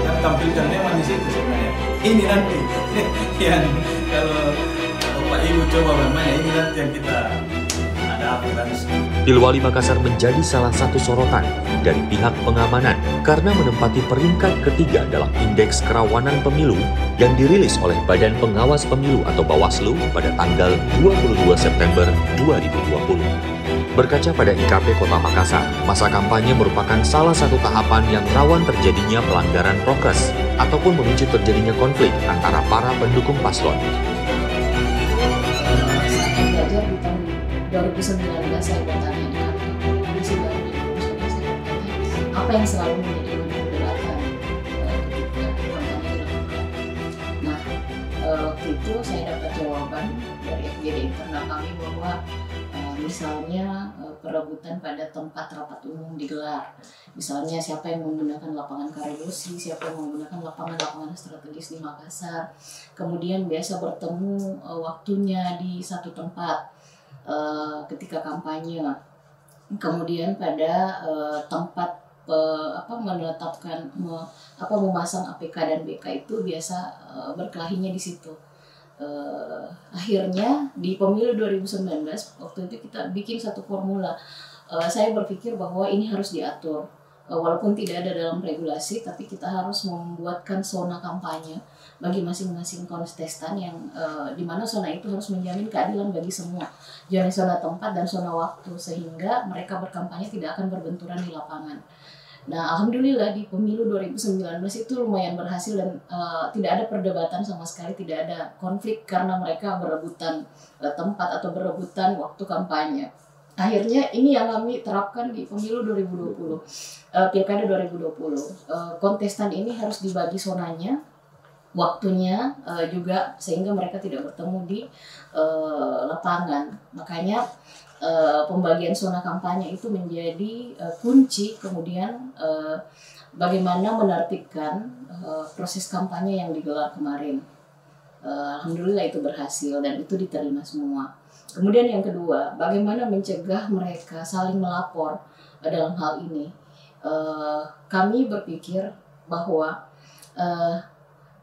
N: yang tampilkan memang di situ sebenarnya. Ini nanti yang kalau Bapak Ibu coba bermain, ini nanti yang kita hadapi langsung.
A: Pilwali Makassar menjadi salah satu sorotan dari pihak pengamanan karena menempati peringkat ketiga dalam Indeks Kerawanan Pemilu yang dirilis oleh Badan Pengawas Pemilu atau Bawaslu pada tanggal 22 September 2020. Berkaca pada IKP Kota Makassar, masa kampanye merupakan salah satu tahapan yang rawan terjadinya pelanggaran prokes ataupun memicu terjadinya konflik antara para pendukung paslon.
M: Saya belajar di tahun 2019 saya bertanya di kantor polisi baru di Indonesia, saya bertanya apa yang selalu menjadi perdebatan ketika kampanye dilakukan. Nah, waktu itu saya dapat jawaban dari FGD internal kami bahwa misalnya perebutan pada tempat rapat umum digelar, misalnya siapa yang menggunakan lapangan Karidosi, siapa yang menggunakan lapangan-lapangan strategis di Makassar, kemudian biasa bertemu waktunya di satu tempat ketika kampanye, kemudian pada tempat menetapkan memasang APK dan BK itu biasa berkelahinya di situ. Akhirnya di pemilu 2019 waktu itu kita bikin satu formula. Saya berpikir bahwa ini harus diatur, walaupun tidak ada dalam regulasi, tapi kita harus membuatkan zona kampanye bagi masing-masing kontestan yang di mana zona itu harus menjamin keadilan bagi semua, zona tempat dan zona waktu, sehingga mereka berkampanye tidak akan berbenturan di lapangan. Nah, alhamdulillah di pemilu 2019 itu lumayan berhasil dan tidak ada perdebatan sama sekali, tidak ada konflik karena mereka berebutan tempat atau berebutan waktu kampanye. Akhirnya ini yang kami terapkan di pemilu 2020, pilkada 2020. Kontestan ini harus dibagi zonanya, waktunya juga, sehingga mereka tidak bertemu di lapangan. Makanya pembagian zona kampanye itu menjadi kunci kemudian bagaimana menertibkan proses kampanye yang digelar kemarin. Alhamdulillah itu berhasil dan itu diterima semua. Kemudian yang kedua, bagaimana mencegah mereka saling melapor dalam hal ini. Kami berpikir bahwa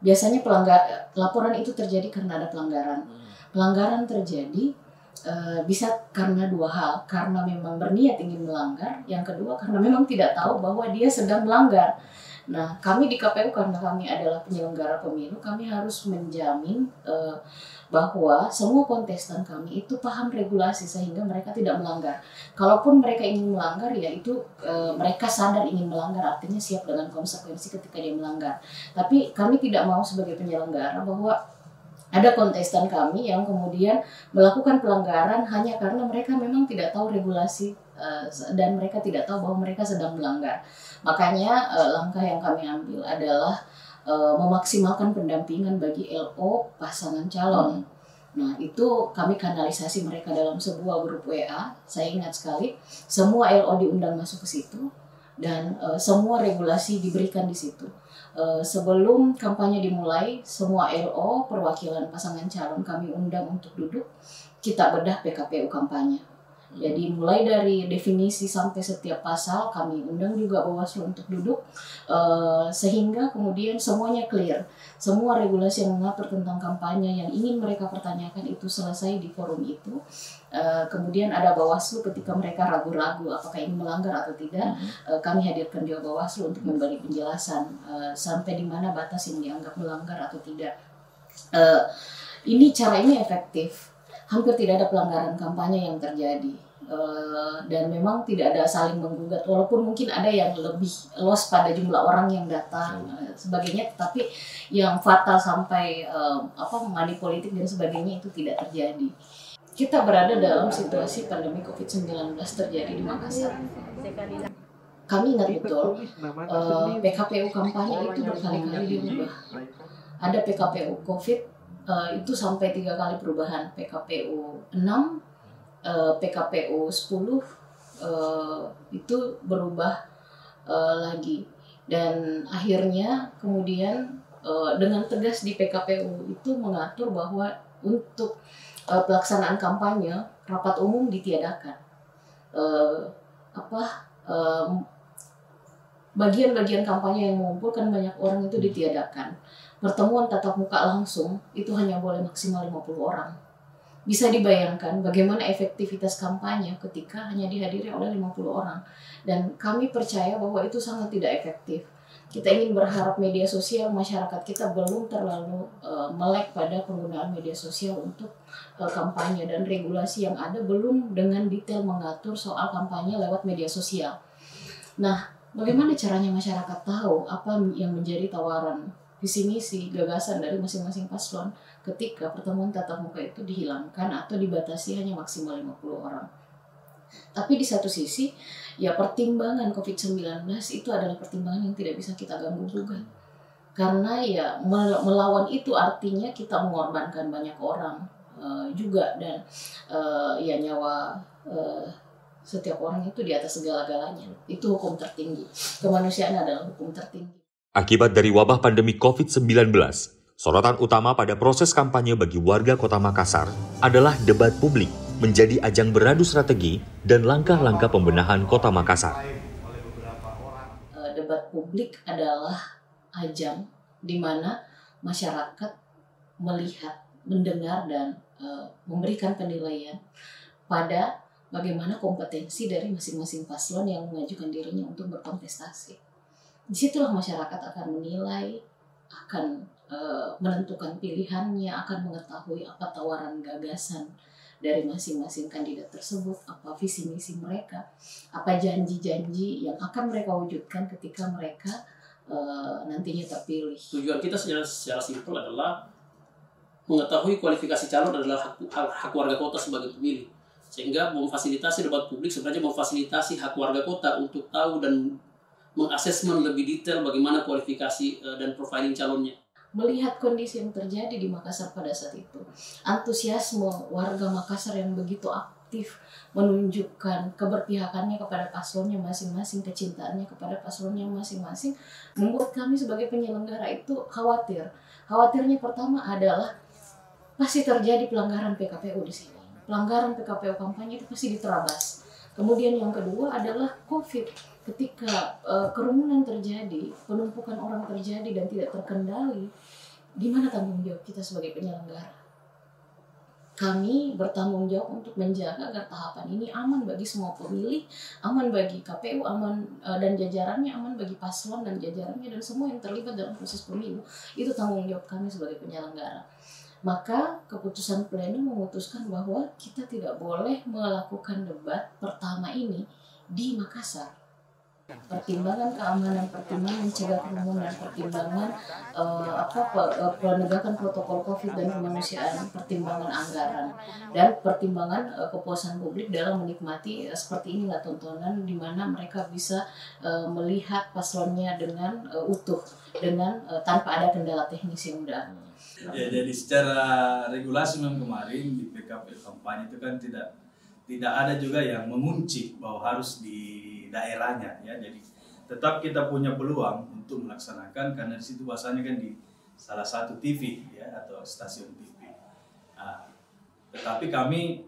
M: biasanya laporan itu terjadi karena ada pelanggaran. Pelanggaran terjadi bisa karena dua hal, karena memang berniat ingin melanggar, yang kedua karena memang tidak tahu bahwa dia sedang melanggar. Nah, kami di KPU karena kami adalah penyelenggara pemilu, kami harus menjamin bahwa semua kontestan kami itu paham regulasi sehingga mereka tidak melanggar. Kalaupun mereka ingin melanggar, ya itu mereka sadar ingin melanggar, artinya siap dengan konsekuensi ketika dia melanggar. Tapi kami tidak mau sebagai penyelenggara bahwa ada kontestan kami yang kemudian melakukan pelanggaran hanya karena mereka memang tidak tahu regulasi dan mereka tidak tahu bahwa mereka sedang melanggar. Makanya langkah yang kami ambil adalah memaksimalkan pendampingan bagi LO pasangan calon. Nah, itu kami kanalisasi mereka dalam sebuah grup WA. Saya ingat sekali, semua LO diundang masuk ke situ dan semua regulasi diberikan di situ. Sebelum kampanye dimulai, semua LO perwakilan pasangan calon kami undang untuk duduk, kita bedah PKPU kampanye. Jadi mulai dari definisi sampai setiap pasal kami undang juga Bawaslu untuk duduk sehingga kemudian semuanya clear. Semua regulasi yang mengatur tentang kampanye yang ingin mereka pertanyakan itu selesai di forum itu. Kemudian ada Bawaslu ketika mereka ragu-ragu apakah ini melanggar atau tidak, kami hadirkan juga Bawaslu untuk memberi penjelasan sampai di mana batas yang dianggap melanggar atau tidak. Cara ini efektif. Hampir tidak ada pelanggaran kampanye yang terjadi dan memang tidak ada saling menggugat, walaupun mungkin ada yang lebih loss pada jumlah orang yang datang sebagainya, tetapi yang fatal sampai money politik dan sebagainya itu tidak terjadi. Kita berada dalam situasi pandemi COVID-19 terjadi di Makassar. Kami ingat betul PKPU kampanye itu berkali-kali diubah. Ada PKPU COVID itu sampai 3 kali perubahan, PKPU 6, PKPU 10 itu berubah lagi, dan akhirnya kemudian dengan tegas di PKPU itu mengatur bahwa untuk pelaksanaan kampanye rapat umum ditiadakan, bagian-bagian kampanye yang mengumpulkan banyak orang itu ditiadakan. Pertemuan tatap muka langsung itu hanya boleh maksimal 50 orang. Bisa dibayangkan bagaimana efektivitas kampanye ketika hanya dihadiri oleh 50 orang. Dan kami percaya bahwa itu sangat tidak efektif. Kita ingin berharap media sosial, masyarakat kita belum terlalu melek pada penggunaan media sosial untuk kampanye, dan regulasi yang ada belum dengan detail mengatur soal kampanye lewat media sosial. Nah, bagaimana caranya masyarakat tahu apa yang menjadi tawaran visi misi gagasan dari masing-masing paslon ketika pertemuan tatap muka itu dihilangkan atau dibatasi hanya maksimal 50 orang. Tapi di satu sisi, ya pertimbangan COVID-19 itu adalah pertimbangan yang tidak bisa kita ganggu-gugat. Karena ya melawan itu artinya kita mengorbankan banyak orang juga, dan ya nyawa setiap orang itu di atas segala-galanya. Itu hukum tertinggi. Kemanusiaan adalah hukum tertinggi.
A: Akibat dari wabah pandemi COVID-19, sorotan utama pada proses kampanye bagi warga Kota Makassar adalah debat publik menjadi ajang beradu strategi dan langkah-langkah pembenahan Kota Makassar.
M: Debat publik adalah ajang di mana masyarakat melihat, mendengar, dan memberikan penilaian pada bagaimana kompetensi dari masing-masing paslon yang mengajukan dirinya untuk berkontestasi. Disitulah masyarakat akan menilai, akan menentukan pilihannya, akan mengetahui apa tawaran gagasan dari masing-masing kandidat tersebut, apa visi misi mereka, apa janji-janji yang akan mereka wujudkan ketika mereka nantinya terpilih.
K: Tujuan kita secara simpel adalah mengetahui kualifikasi calon adalah hak warga kota sebagai pemilih, sehingga memfasilitasi debat publik sebenarnya memfasilitasi hak warga kota untuk tahu dan mengasesmen lebih detail bagaimana kualifikasi dan profiling calonnya.
M: Melihat kondisi yang terjadi di Makassar pada saat itu, antusiasme warga Makassar yang begitu aktif menunjukkan keberpihakannya kepada paslonnya masing-masing, kecintaannya kepada paslonnya masing-masing, membuat kami sebagai penyelenggara itu khawatir. Khawatirnya pertama adalah pasti terjadi pelanggaran PKPU di sini. Pelanggaran PKPU kampanye itu pasti diterabas. Kemudian yang kedua adalah COVID. Ketika kerumunan terjadi, penumpukan orang terjadi dan tidak terkendali, di mana tanggung jawab kita sebagai penyelenggara? Kami bertanggung jawab untuk menjaga agar tahapan ini aman bagi semua pemilih, aman bagi KPU, aman dan jajarannya, aman bagi paslon dan jajarannya, dan semua yang terlibat dalam proses pemilu. Itu tanggung jawab kami sebagai penyelenggara. Maka keputusan pleno memutuskan bahwa kita tidak boleh melakukan debat pertama ini di Makassar. Pertimbangan keamanan, pertimbangan mencegah kerumunan, pertimbangan penegakan protokol COVID dan kemanusiaan, pertimbangan anggaran, dan pertimbangan kepuasan publik dalam menikmati seperti inilah tontonan di mana mereka bisa melihat paslonnya dengan utuh, dengan tanpa ada kendala teknis yang udah.
N: Ya, jadi secara regulasi memang kemarin di PKPU kampanye itu kan tidak ada juga yang mengunci bahwa harus di daerahnya, ya. Jadi tetap kita punya peluang untuk melaksanakan, karena di situ bahasanya kan di salah satu TV, ya, atau stasiun TV. Nah, tetapi kami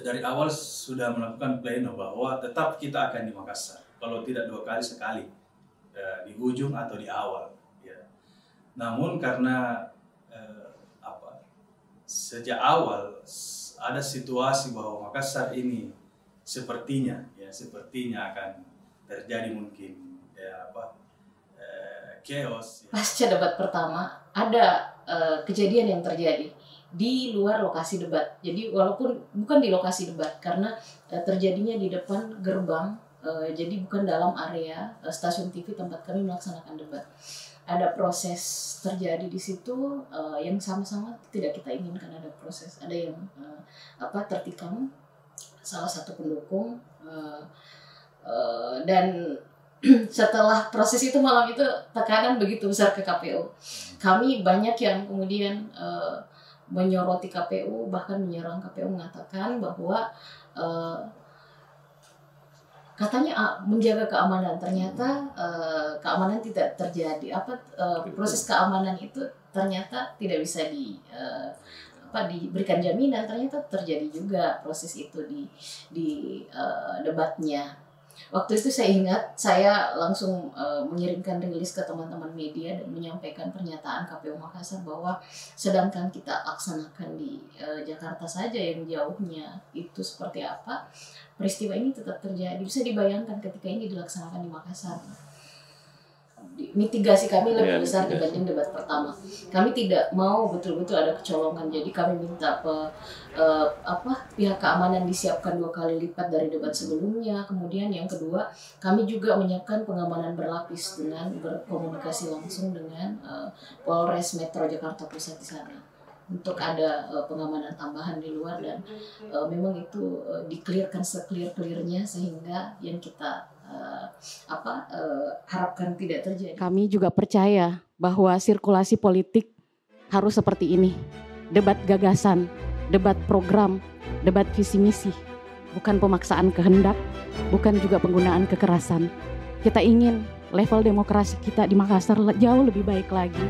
N: dari awal sudah melakukan pleno bahwa tetap kita akan di Makassar, kalau tidak 2 kali sekali, di ujung atau di awal. Ya. Namun karena sejak awal ada situasi bahwa Makassar ini sepertinya akan terjadi mungkin chaos.
M: Pasca debat pertama ada kejadian yang terjadi di luar lokasi debat. Jadi walaupun bukan di lokasi debat karena terjadinya di depan gerbang, jadi bukan dalam area stasiun TV tempat kami melaksanakan debat. Ada proses terjadi di situ yang sama-sama tidak kita inginkan, ada proses, ada yang tertikam salah satu pendukung dan setelah proses itu malam itu tekanan begitu besar ke KPU. Kami banyak yang kemudian menyoroti KPU, bahkan menyerang KPU, mengatakan bahwa katanya menjaga keamanan, ternyata keamanan tidak terjadi. Proses keamanan itu ternyata tidak bisa diberikan jaminan, ternyata terjadi juga proses itu di debatnya. Waktu itu saya ingat, saya langsung mengirimkan rilis ke teman-teman media dan menyampaikan pernyataan KPU Makassar bahwa sedangkan kita laksanakan di Jakarta saja yang jauhnya itu seperti apa, peristiwa ini tetap terjadi. Bisa dibayangkan ketika ini dilaksanakan di Makassar. Mitigasi kami lebih besar dibanding debat pertama. Kami tidak mau betul-betul ada kecolongan, jadi kami minta pihak keamanan disiapkan 2 kali lipat dari debat sebelumnya. Kemudian yang kedua, kami juga menyiapkan pengamanan berlapis dengan berkomunikasi langsung dengan Polres Metro Jakarta Pusat di sana untuk ada pengamanan tambahan di luar, dan memang itu di-clearkan se-clear-clearnya sehingga yang kita harapkan tidak terjadi.
R: Kami juga percaya bahwa sirkulasi politik harus seperti ini. Debat gagasan, debat program, debat visi misi. Bukan pemaksaan kehendak, bukan juga penggunaan kekerasan. Kita ingin level demokrasi kita di Makassar jauh lebih baik lagi.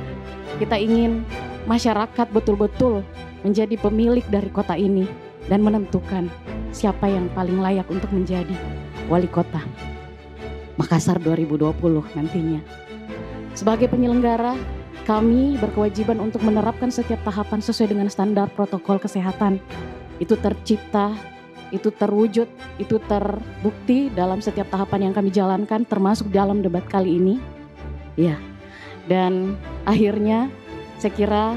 R: Kita ingin masyarakat betul-betul menjadi pemilik dari kota ini dan menentukan siapa yang paling layak untuk menjadi wali kota Makassar 2020 nantinya. Sebagai penyelenggara, kami berkewajiban untuk menerapkan setiap tahapan sesuai dengan standar protokol kesehatan. Itu tercipta, itu terwujud, itu terbukti dalam setiap tahapan yang kami jalankan, termasuk dalam debat kali ini. Ya, dan akhirnya saya kira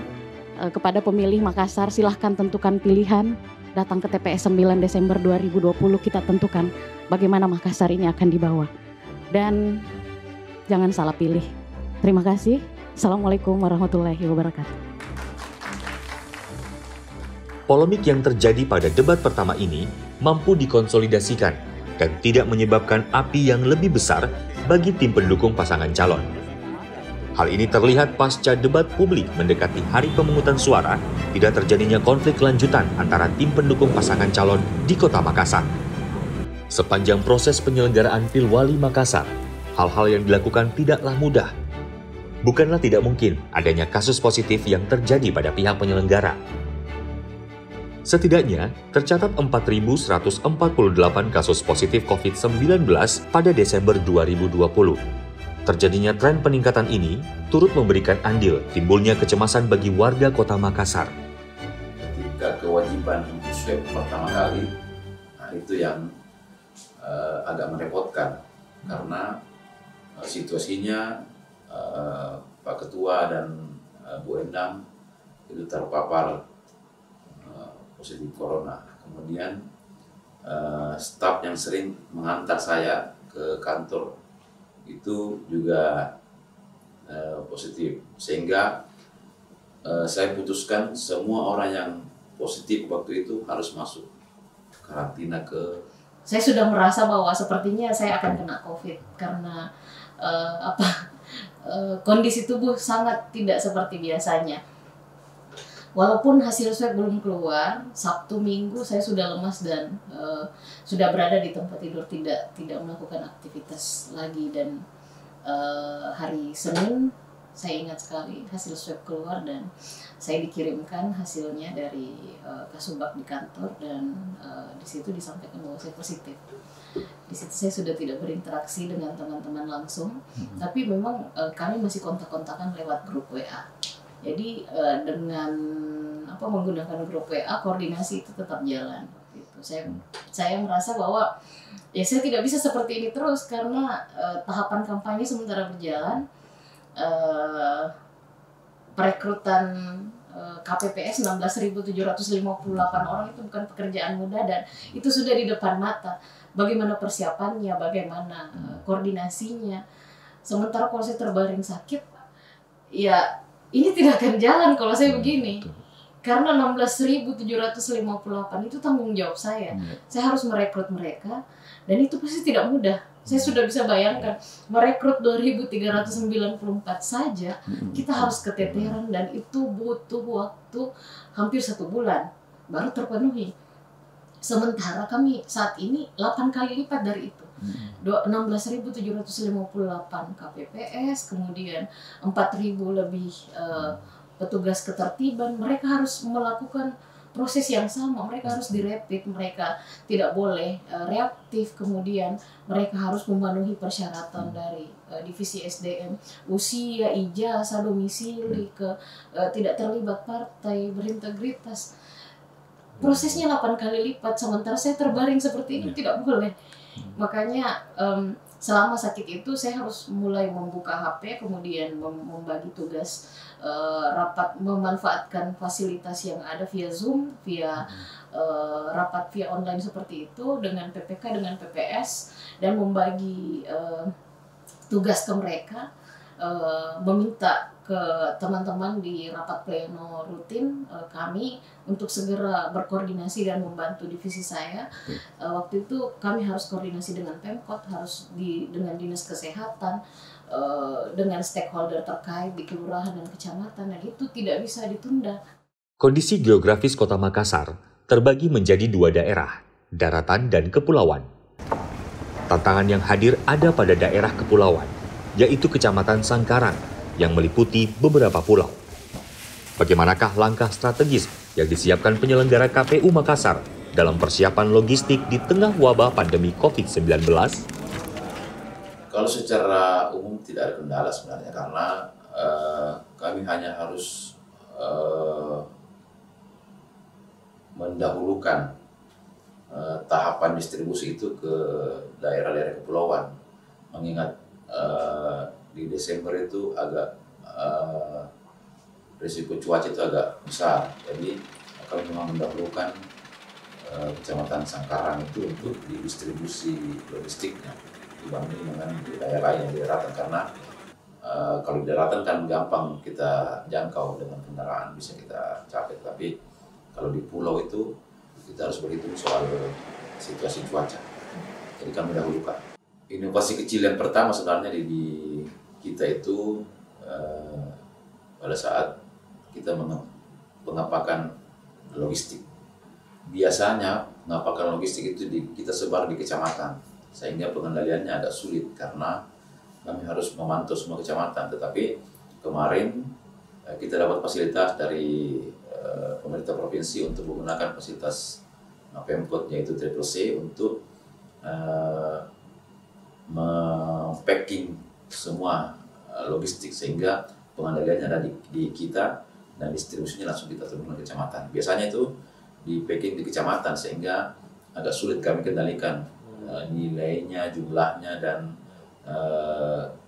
R: kepada pemilih Makassar, silahkan tentukan pilihan, datang ke TPS 9 Desember 2020, kita tentukan bagaimana Makassar ini akan dibawa. Dan jangan salah pilih. Terima kasih. Assalamualaikum warahmatullahi wabarakatuh.
A: Polemik yang terjadi pada debat pertama ini mampu dikonsolidasikan dan tidak menyebabkan api yang lebih besar bagi tim pendukung pasangan calon. Hal ini terlihat pasca debat publik mendekati hari pemungutan suara, tidak terjadinya konflik lanjutan antara tim pendukung pasangan calon di Kota Makassar. Sepanjang proses penyelenggaraan Pilwali Makassar, hal-hal yang dilakukan tidaklah mudah. Bukanlah tidak mungkin adanya kasus positif yang terjadi pada pihak penyelenggara. Setidaknya, tercatat 4.148 kasus positif COVID-19 pada Desember 2020. Terjadinya tren peningkatan ini turut memberikan andil timbulnya kecemasan bagi warga Kota Makassar.
S: Ketika kewajiban untuk swab pertama kali, itu yang agak merepotkan karena situasinya Pak Ketua dan Bu Endang itu terpapar positif corona. Kemudian staf yang sering mengantar saya ke kantor itu juga positif, sehingga saya putuskan semua orang yang positif waktu itu harus masuk karantina ke.
M: Saya sudah merasa bahwa sepertinya saya akan kena COVID karena kondisi tubuh sangat tidak seperti biasanya. Walaupun hasil swab belum keluar, Sabtu Minggu saya sudah lemas dan sudah berada di tempat tidur, tidak melakukan aktivitas lagi, dan hari Senin Saya ingat sekali hasil swab keluar dan saya dikirimkan hasilnya dari Kasubag di kantor dan di situ disampaikan bahwa saya positif. Di situ saya sudah tidak berinteraksi dengan teman-teman langsung, tapi memang kami masih kontak-kontakan lewat grup WA. Jadi dengan menggunakan grup WA, koordinasi itu tetap jalan. Gitu. Saya merasa bahwa ya saya tidak bisa seperti ini terus karena tahapan kampanye sementara berjalan. Perekrutan KPPS 16.758 orang itu bukan pekerjaan mudah dan itu sudah di depan mata. Bagaimana persiapannya, bagaimana koordinasinya. Sementara kalau saya terbaring sakit, ya ini tidak akan jalan kalau saya begini. Karena 16.758 itu tanggung jawab saya. Saya harus merekrut mereka dan itu pasti tidak mudah. Saya sudah bisa bayangkan merekrut 2.394 saja kita harus keteteran dan itu butuh waktu hampir 1 bulan baru terpenuhi. Sementara kami saat ini 8 kali lipat dari itu. 16.758 KPPS, kemudian 4.000 lebih petugas ketertiban, mereka harus melakukan proses yang sama, mereka harus direpit, mereka tidak boleh reaktif, kemudian mereka harus memenuhi persyaratan dari divisi SDM, usia, ijazah, domisili, tidak terlibat partai, berintegritas. Prosesnya 8 kali lipat, sementara saya terbaring seperti ini tidak boleh. Makanya selama sakit itu saya harus mulai membuka HP, kemudian membagi tugas rapat, memanfaatkan fasilitas yang ada via Zoom, via rapat via online seperti itu dengan PPK, dengan PPS, dan membagi tugas ke mereka, meminta ke teman-teman di rapat pleno rutin kami untuk segera berkoordinasi dan membantu divisi saya. Waktu itu kami harus koordinasi dengan Pemkot, harus dengan Dinas Kesehatan, dengan stakeholder terkait di kelurahan dan kecamatan, dan itu tidak bisa ditunda.
A: Kondisi geografis Kota Makassar terbagi menjadi 2 daerah, daratan dan kepulauan. Tantangan yang hadir ada pada daerah kepulauan, yaitu Kecamatan Sangkarang yang meliputi beberapa pulau. Bagaimanakah langkah strategis yang disiapkan penyelenggara KPU Makassar dalam persiapan logistik di tengah wabah pandemi COVID-19?
S: Kalau secara umum tidak ada kendala sebenarnya karena kami hanya harus mendahulukan tahapan distribusi itu ke daerah-daerah kepulauan, mengingat di Desember itu agak risiko cuaca itu agak besar, jadi kami memang mendahulukan Kecamatan Sangkarang itu untuk didistribusi logistiknya dibanding dengan di daerah lain yang di daratan, karena kalau di daratan kan gampang kita jangkau dengan kendaraan, bisa kita capai, tapi kalau di pulau itu kita harus berhitung soal situasi cuaca, jadi kami dahulukan. Inovasi kecil yang pertama sebenarnya di kita itu pada saat kita mengapakan logistik. Biasanya mengapakan logistik itu kita sebar di kecamatan, sehingga pengendaliannya agak sulit karena kami harus memantau semua kecamatan. Tetapi kemarin kita dapat fasilitas dari pemerintah provinsi untuk menggunakan fasilitas Pemkot, yaitu CCC, untuk mempacking semua logistik, sehingga pengendaliannya ada di kita dan distribusinya langsung kita turunkan ke kecamatan. Biasanya itu di packing di kecamatan, sehingga agak sulit kami kendalikan nilainya, jumlahnya, dan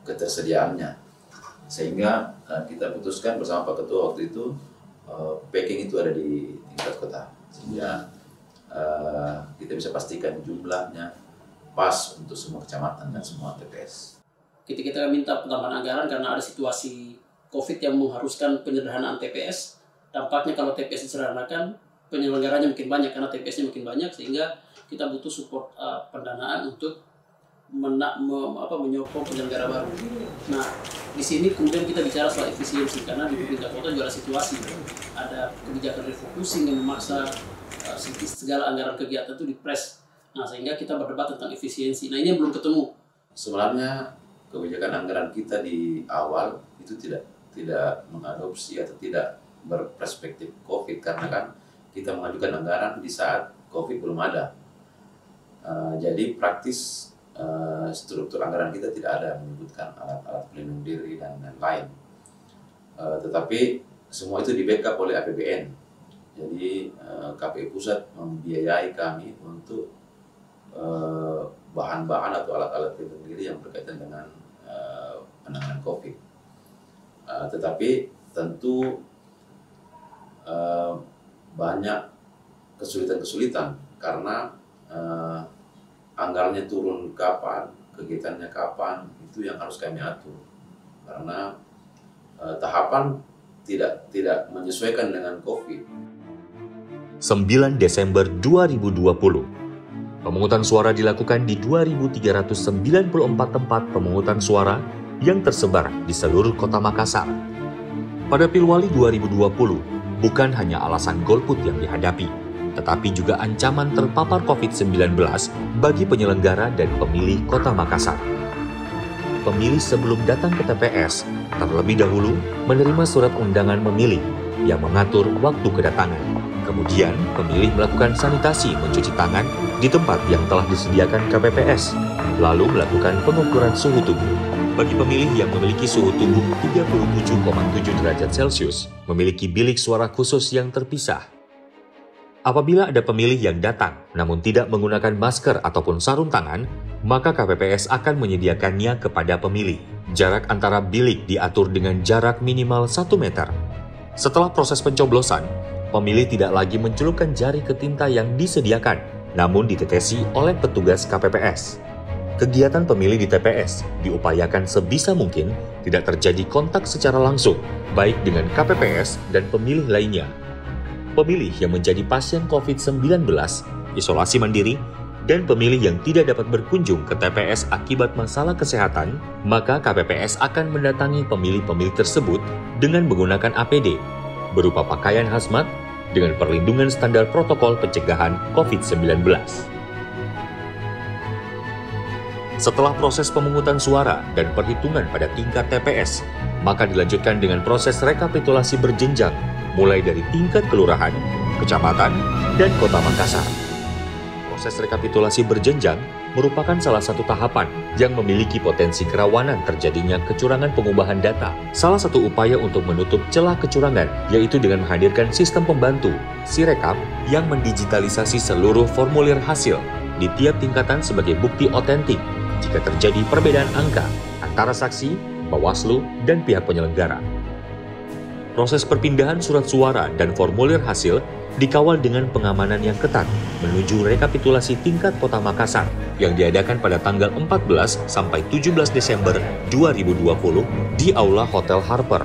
S: ketersediaannya, sehingga kita putuskan bersama Pak Ketua waktu itu packing itu ada di tingkat kota, sehingga kita bisa pastikan jumlahnya pas untuk semua kecamatan dan semua TPS.
K: Kita minta penambahan anggaran karena ada situasi COVID yang mengharuskan penyederhanaan TPS. Dampaknya kalau TPS disederhanakan, penyelenggaranya mungkin banyak karena TPS-nya mungkin banyak, sehingga kita butuh support pendanaan untuk menyokong penyelenggara baru. Nah, di sini kemudian kita bicara soal efisiensi, karena di tingkat kota juga ada situasi, ada kebijakan refocusing yang memaksa segala anggaran kegiatan itu dipres. Nah, sehingga kita berdebat tentang efisiensi. Nah, ini yang belum ketemu.
S: Sebenarnya kebijakan anggaran kita di awal itu tidak mengadopsi atau tidak berperspektif COVID, karena kan kita mengajukan anggaran di saat COVID belum ada. Jadi praktis struktur anggaran kita tidak ada menyebutkan alat-alat pelindung diri dan lain-lain. Tetapi semua itu di backup oleh APBN. Jadi KPU Pusat membiayai kami untuk bahan-bahan atau alat-alat pelindung diri yang berkaitan dengan penanganan COVID. Tetapi tentu banyak kesulitan-kesulitan karena anggarannya turun kapan, kegiatannya kapan, itu yang harus kami atur. Karena tahapan tidak menyesuaikan dengan COVID.
A: 9 Desember 2020, pemungutan suara dilakukan di 2.394 tempat pemungutan suara yang tersebar di seluruh kota Makassar. Pada Pilwali 2020, bukan hanya alasan golput yang dihadapi, tetapi juga ancaman terpapar COVID-19 bagi penyelenggara dan pemilih kota Makassar. Pemilih sebelum datang ke TPS terlebih dahulu menerima surat undangan memilih yang mengatur waktu kedatangan. Kemudian, pemilih melakukan sanitasi mencuci tangan di tempat yang telah disediakan KPPS, lalu melakukan pengukuran suhu tubuh. Bagi pemilih yang memiliki suhu tubuh 37,7 derajat Celcius, memiliki bilik suara khusus yang terpisah. Apabila ada pemilih yang datang namun tidak menggunakan masker ataupun sarung tangan, maka KPPS akan menyediakannya kepada pemilih. Jarak antara bilik diatur dengan jarak minimal 1 meter. Setelah proses pencoblosan, pemilih tidak lagi mencelupkan jari ke tinta yang disediakan, namun ditetesi oleh petugas KPPS. Kegiatan pemilih di TPS diupayakan sebisa mungkin tidak terjadi kontak secara langsung, baik dengan KPPS dan pemilih lainnya. Pemilih yang menjadi pasien COVID-19, isolasi mandiri, dan pemilih yang tidak dapat berkunjung ke TPS akibat masalah kesehatan, maka KPPS akan mendatangi pemilih-pemilih tersebut dengan menggunakan APD, berupa pakaian hazmat dengan perlindungan standar protokol pencegahan COVID-19. Setelah proses pemungutan suara dan perhitungan pada tingkat TPS, maka dilanjutkan dengan proses rekapitulasi berjenjang, mulai dari tingkat kelurahan, kecamatan, dan kota Makassar. Proses rekapitulasi berjenjang merupakan salah satu tahapan yang memiliki potensi kerawanan terjadinya kecurangan pengubahan data. Salah satu upaya untuk menutup celah kecurangan yaitu dengan menghadirkan sistem pembantu, Sirekap, yang mendigitalisasi seluruh formulir hasil di tiap tingkatan sebagai bukti otentik jika terjadi perbedaan angka antara saksi, Bawaslu, dan pihak penyelenggara. Proses perpindahan surat suara dan formulir hasil dikawal dengan pengamanan yang ketat menuju rekapitulasi tingkat kota Makassar yang diadakan pada tanggal 14 sampai 17 Desember 2020 di Aula Hotel Harper.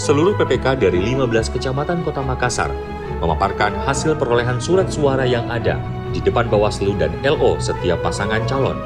A: Seluruh PPK dari 15 kecamatan kota Makassar memaparkan hasil perolehan surat suara yang ada di depan Bawaslu dan LO setiap pasangan calon.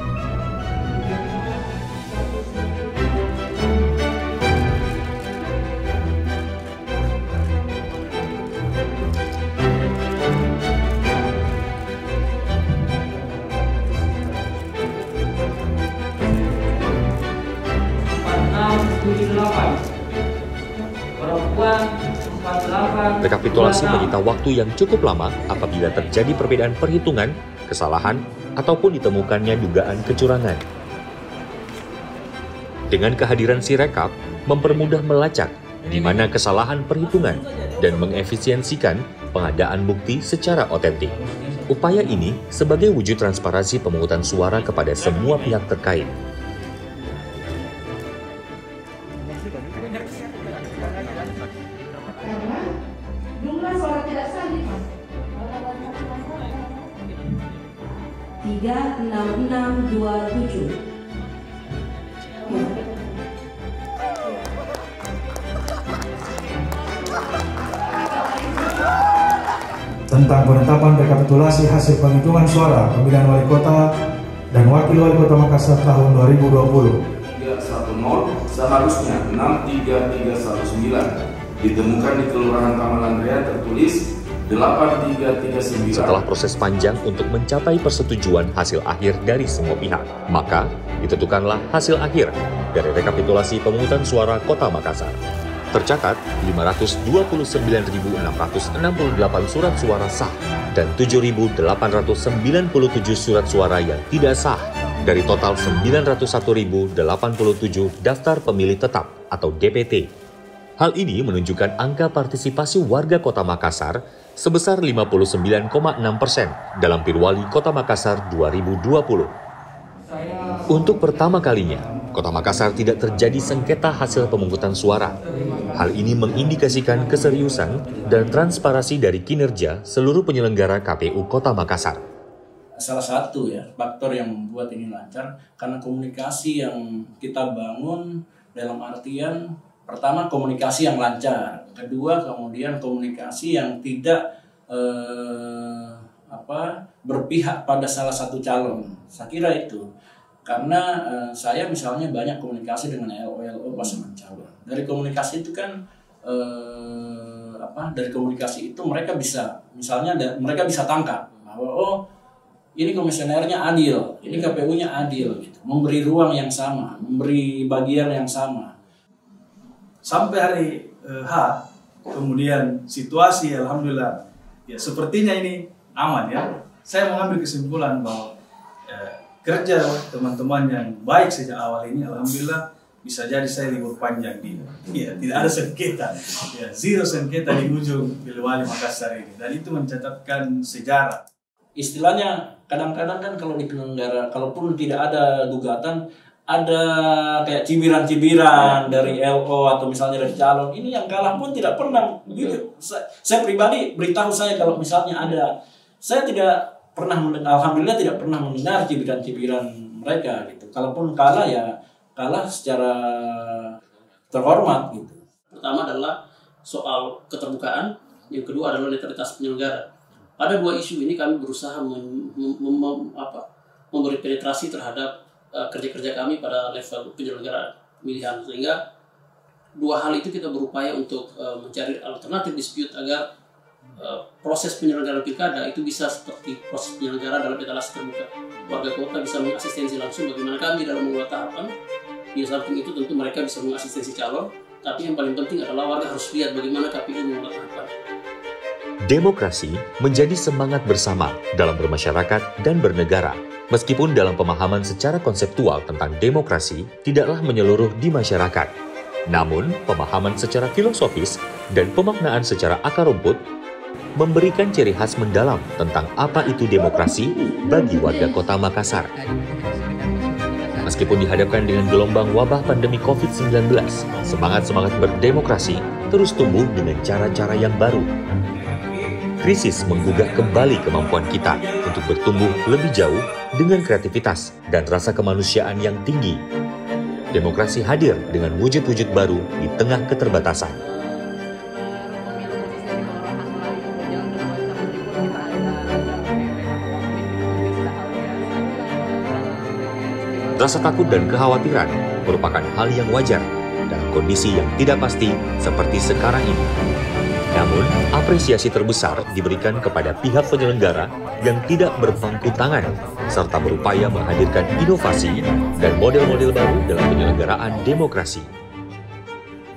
A: Rekapitulasi menyita waktu yang cukup lama apabila terjadi perbedaan perhitungan, kesalahan, ataupun ditemukannya dugaan kecurangan. Dengan kehadiran Sirekap, mempermudah melacak di mana kesalahan perhitungan dan mengefisiensikan pengadaan bukti secara otentik. Upaya ini sebagai wujud transparansi pemungutan suara kepada semua pihak terkait.
T: Jumlah suara tidak sah 36627.
Q: tentang penetapan rekapitulasi hasil penghitungan suara pemilihan wali kota dan wakil wali kota Makassar tahun 2020.
O: 310 seharusnya 63319 ditemukan di Kelurahan Tamalandrea tertulis 8339.
A: Setelah proses panjang untuk mencapai persetujuan hasil akhir dari semua pihak, maka ditentukanlah hasil akhir dari rekapitulasi pemungutan suara Kota Makassar. Tercatat 529.668 surat suara sah dan 7.897 surat suara yang tidak sah dari total 901.087 daftar pemilih tetap atau DPT. Hal ini menunjukkan angka partisipasi warga Kota Makassar sebesar 59,6% dalam Pilwali Kota Makassar 2020. Untuk pertama kalinya, Kota Makassar tidak terjadi sengketa hasil pemungutan suara. Hal ini mengindikasikan keseriusan dan transparansi dari kinerja seluruh penyelenggara KPU Kota Makassar.
L: Salah satu ya faktor yang membuat ini lancar karena komunikasi yang kita bangun dalam artian pertama komunikasi yang lancar, kedua kemudian komunikasi yang tidak berpihak pada salah satu calon. Saya kira itu. Karena saya misalnya banyak komunikasi dengan LO pasangan calon. Dari komunikasi itu kan dari komunikasi itu mereka bisa misalnya mereka bisa tangkap bahwa ini komisionernya adil, ini KPU-nya adil gitu. Memberi ruang yang sama, memberi bagian yang sama.
N: Sampai hari H kemudian situasi alhamdulillah ya sepertinya ini aman ya. Saya mengambil kesimpulan bahwa kerja teman-teman yang baik sejak awal ini alhamdulillah bisa jadi saya libur panjang di tidak ada sengketa ya, zero sengketa di ujung Pilwali Makassar ini dan itu mencatatkan sejarah.
L: Istilahnya kadang-kadang kan kalau di penyelenggara kalaupun tidak ada gugatan ada kayak cibiran-cibiran dari LO atau misalnya dari calon ini yang kalah pun tidak pernah saya pribadi beritahu saya kalau misalnya ada saya tidak pernah alhamdulillah tidak pernah mendengar cibiran-cibiran mereka gitu. Kalaupun kalah ya kalah secara terhormat gitu.
K: Pertama adalah soal keterbukaan, yang kedua adalah netralitas penyelenggara. Pada dua isu ini kami berusaha memberi penetrasi terhadap kerja-kerja kami pada level penyelenggara pemilihan sehingga dua hal itu kita berupaya untuk mencari alternatif dispute agar proses penyelenggaraan pilkada itu bisa seperti proses penyelenggara dalam etalase terbuka. Warga kota bisa mengasistensi langsung bagaimana kami dalam membuat tahapan. Di samping itu tentu mereka bisa mengasistensi calon, tapi yang paling penting adalah warga harus lihat bagaimana KPU membuat tahapan.
A: Demokrasi menjadi semangat bersama dalam bermasyarakat dan bernegara. Meskipun dalam pemahaman secara konseptual tentang demokrasi tidaklah menyeluruh di masyarakat. Namun, pemahaman secara filosofis dan pemaknaan secara akar rumput memberikan ciri khas mendalam tentang apa itu demokrasi bagi warga Kota Makassar. Meskipun dihadapkan dengan gelombang wabah pandemi COVID-19, semangat-semangat berdemokrasi terus tumbuh dengan cara-cara yang baru. Krisis menggugah kembali kemampuan kita untuk bertumbuh lebih jauh dengan kreativitas dan rasa kemanusiaan yang tinggi. Demokrasi hadir dengan wujud-wujud baru di tengah keterbatasan. Rasa takut dan kekhawatiran merupakan hal yang wajar dalam kondisi yang tidak pasti seperti sekarang ini. Namun, apresiasi terbesar diberikan kepada pihak penyelenggara yang tidak berpangku tangan, serta berupaya menghadirkan inovasi dan model-model baru dalam penyelenggaraan demokrasi.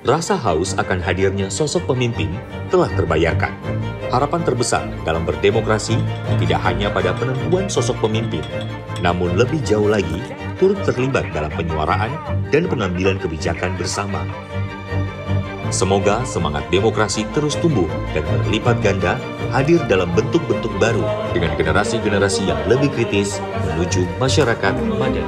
A: Rasa haus akan hadirnya sosok pemimpin telah terbayarkan. Harapan terbesar dalam berdemokrasi tidak hanya pada penentuan sosok pemimpin, namun lebih jauh lagi turut terlibat dalam penyuaraan dan pengambilan kebijakan bersama. Semoga semangat demokrasi terus tumbuh dan berlipat ganda hadir dalam bentuk-bentuk baru dengan generasi-generasi yang lebih kritis menuju masyarakat madani.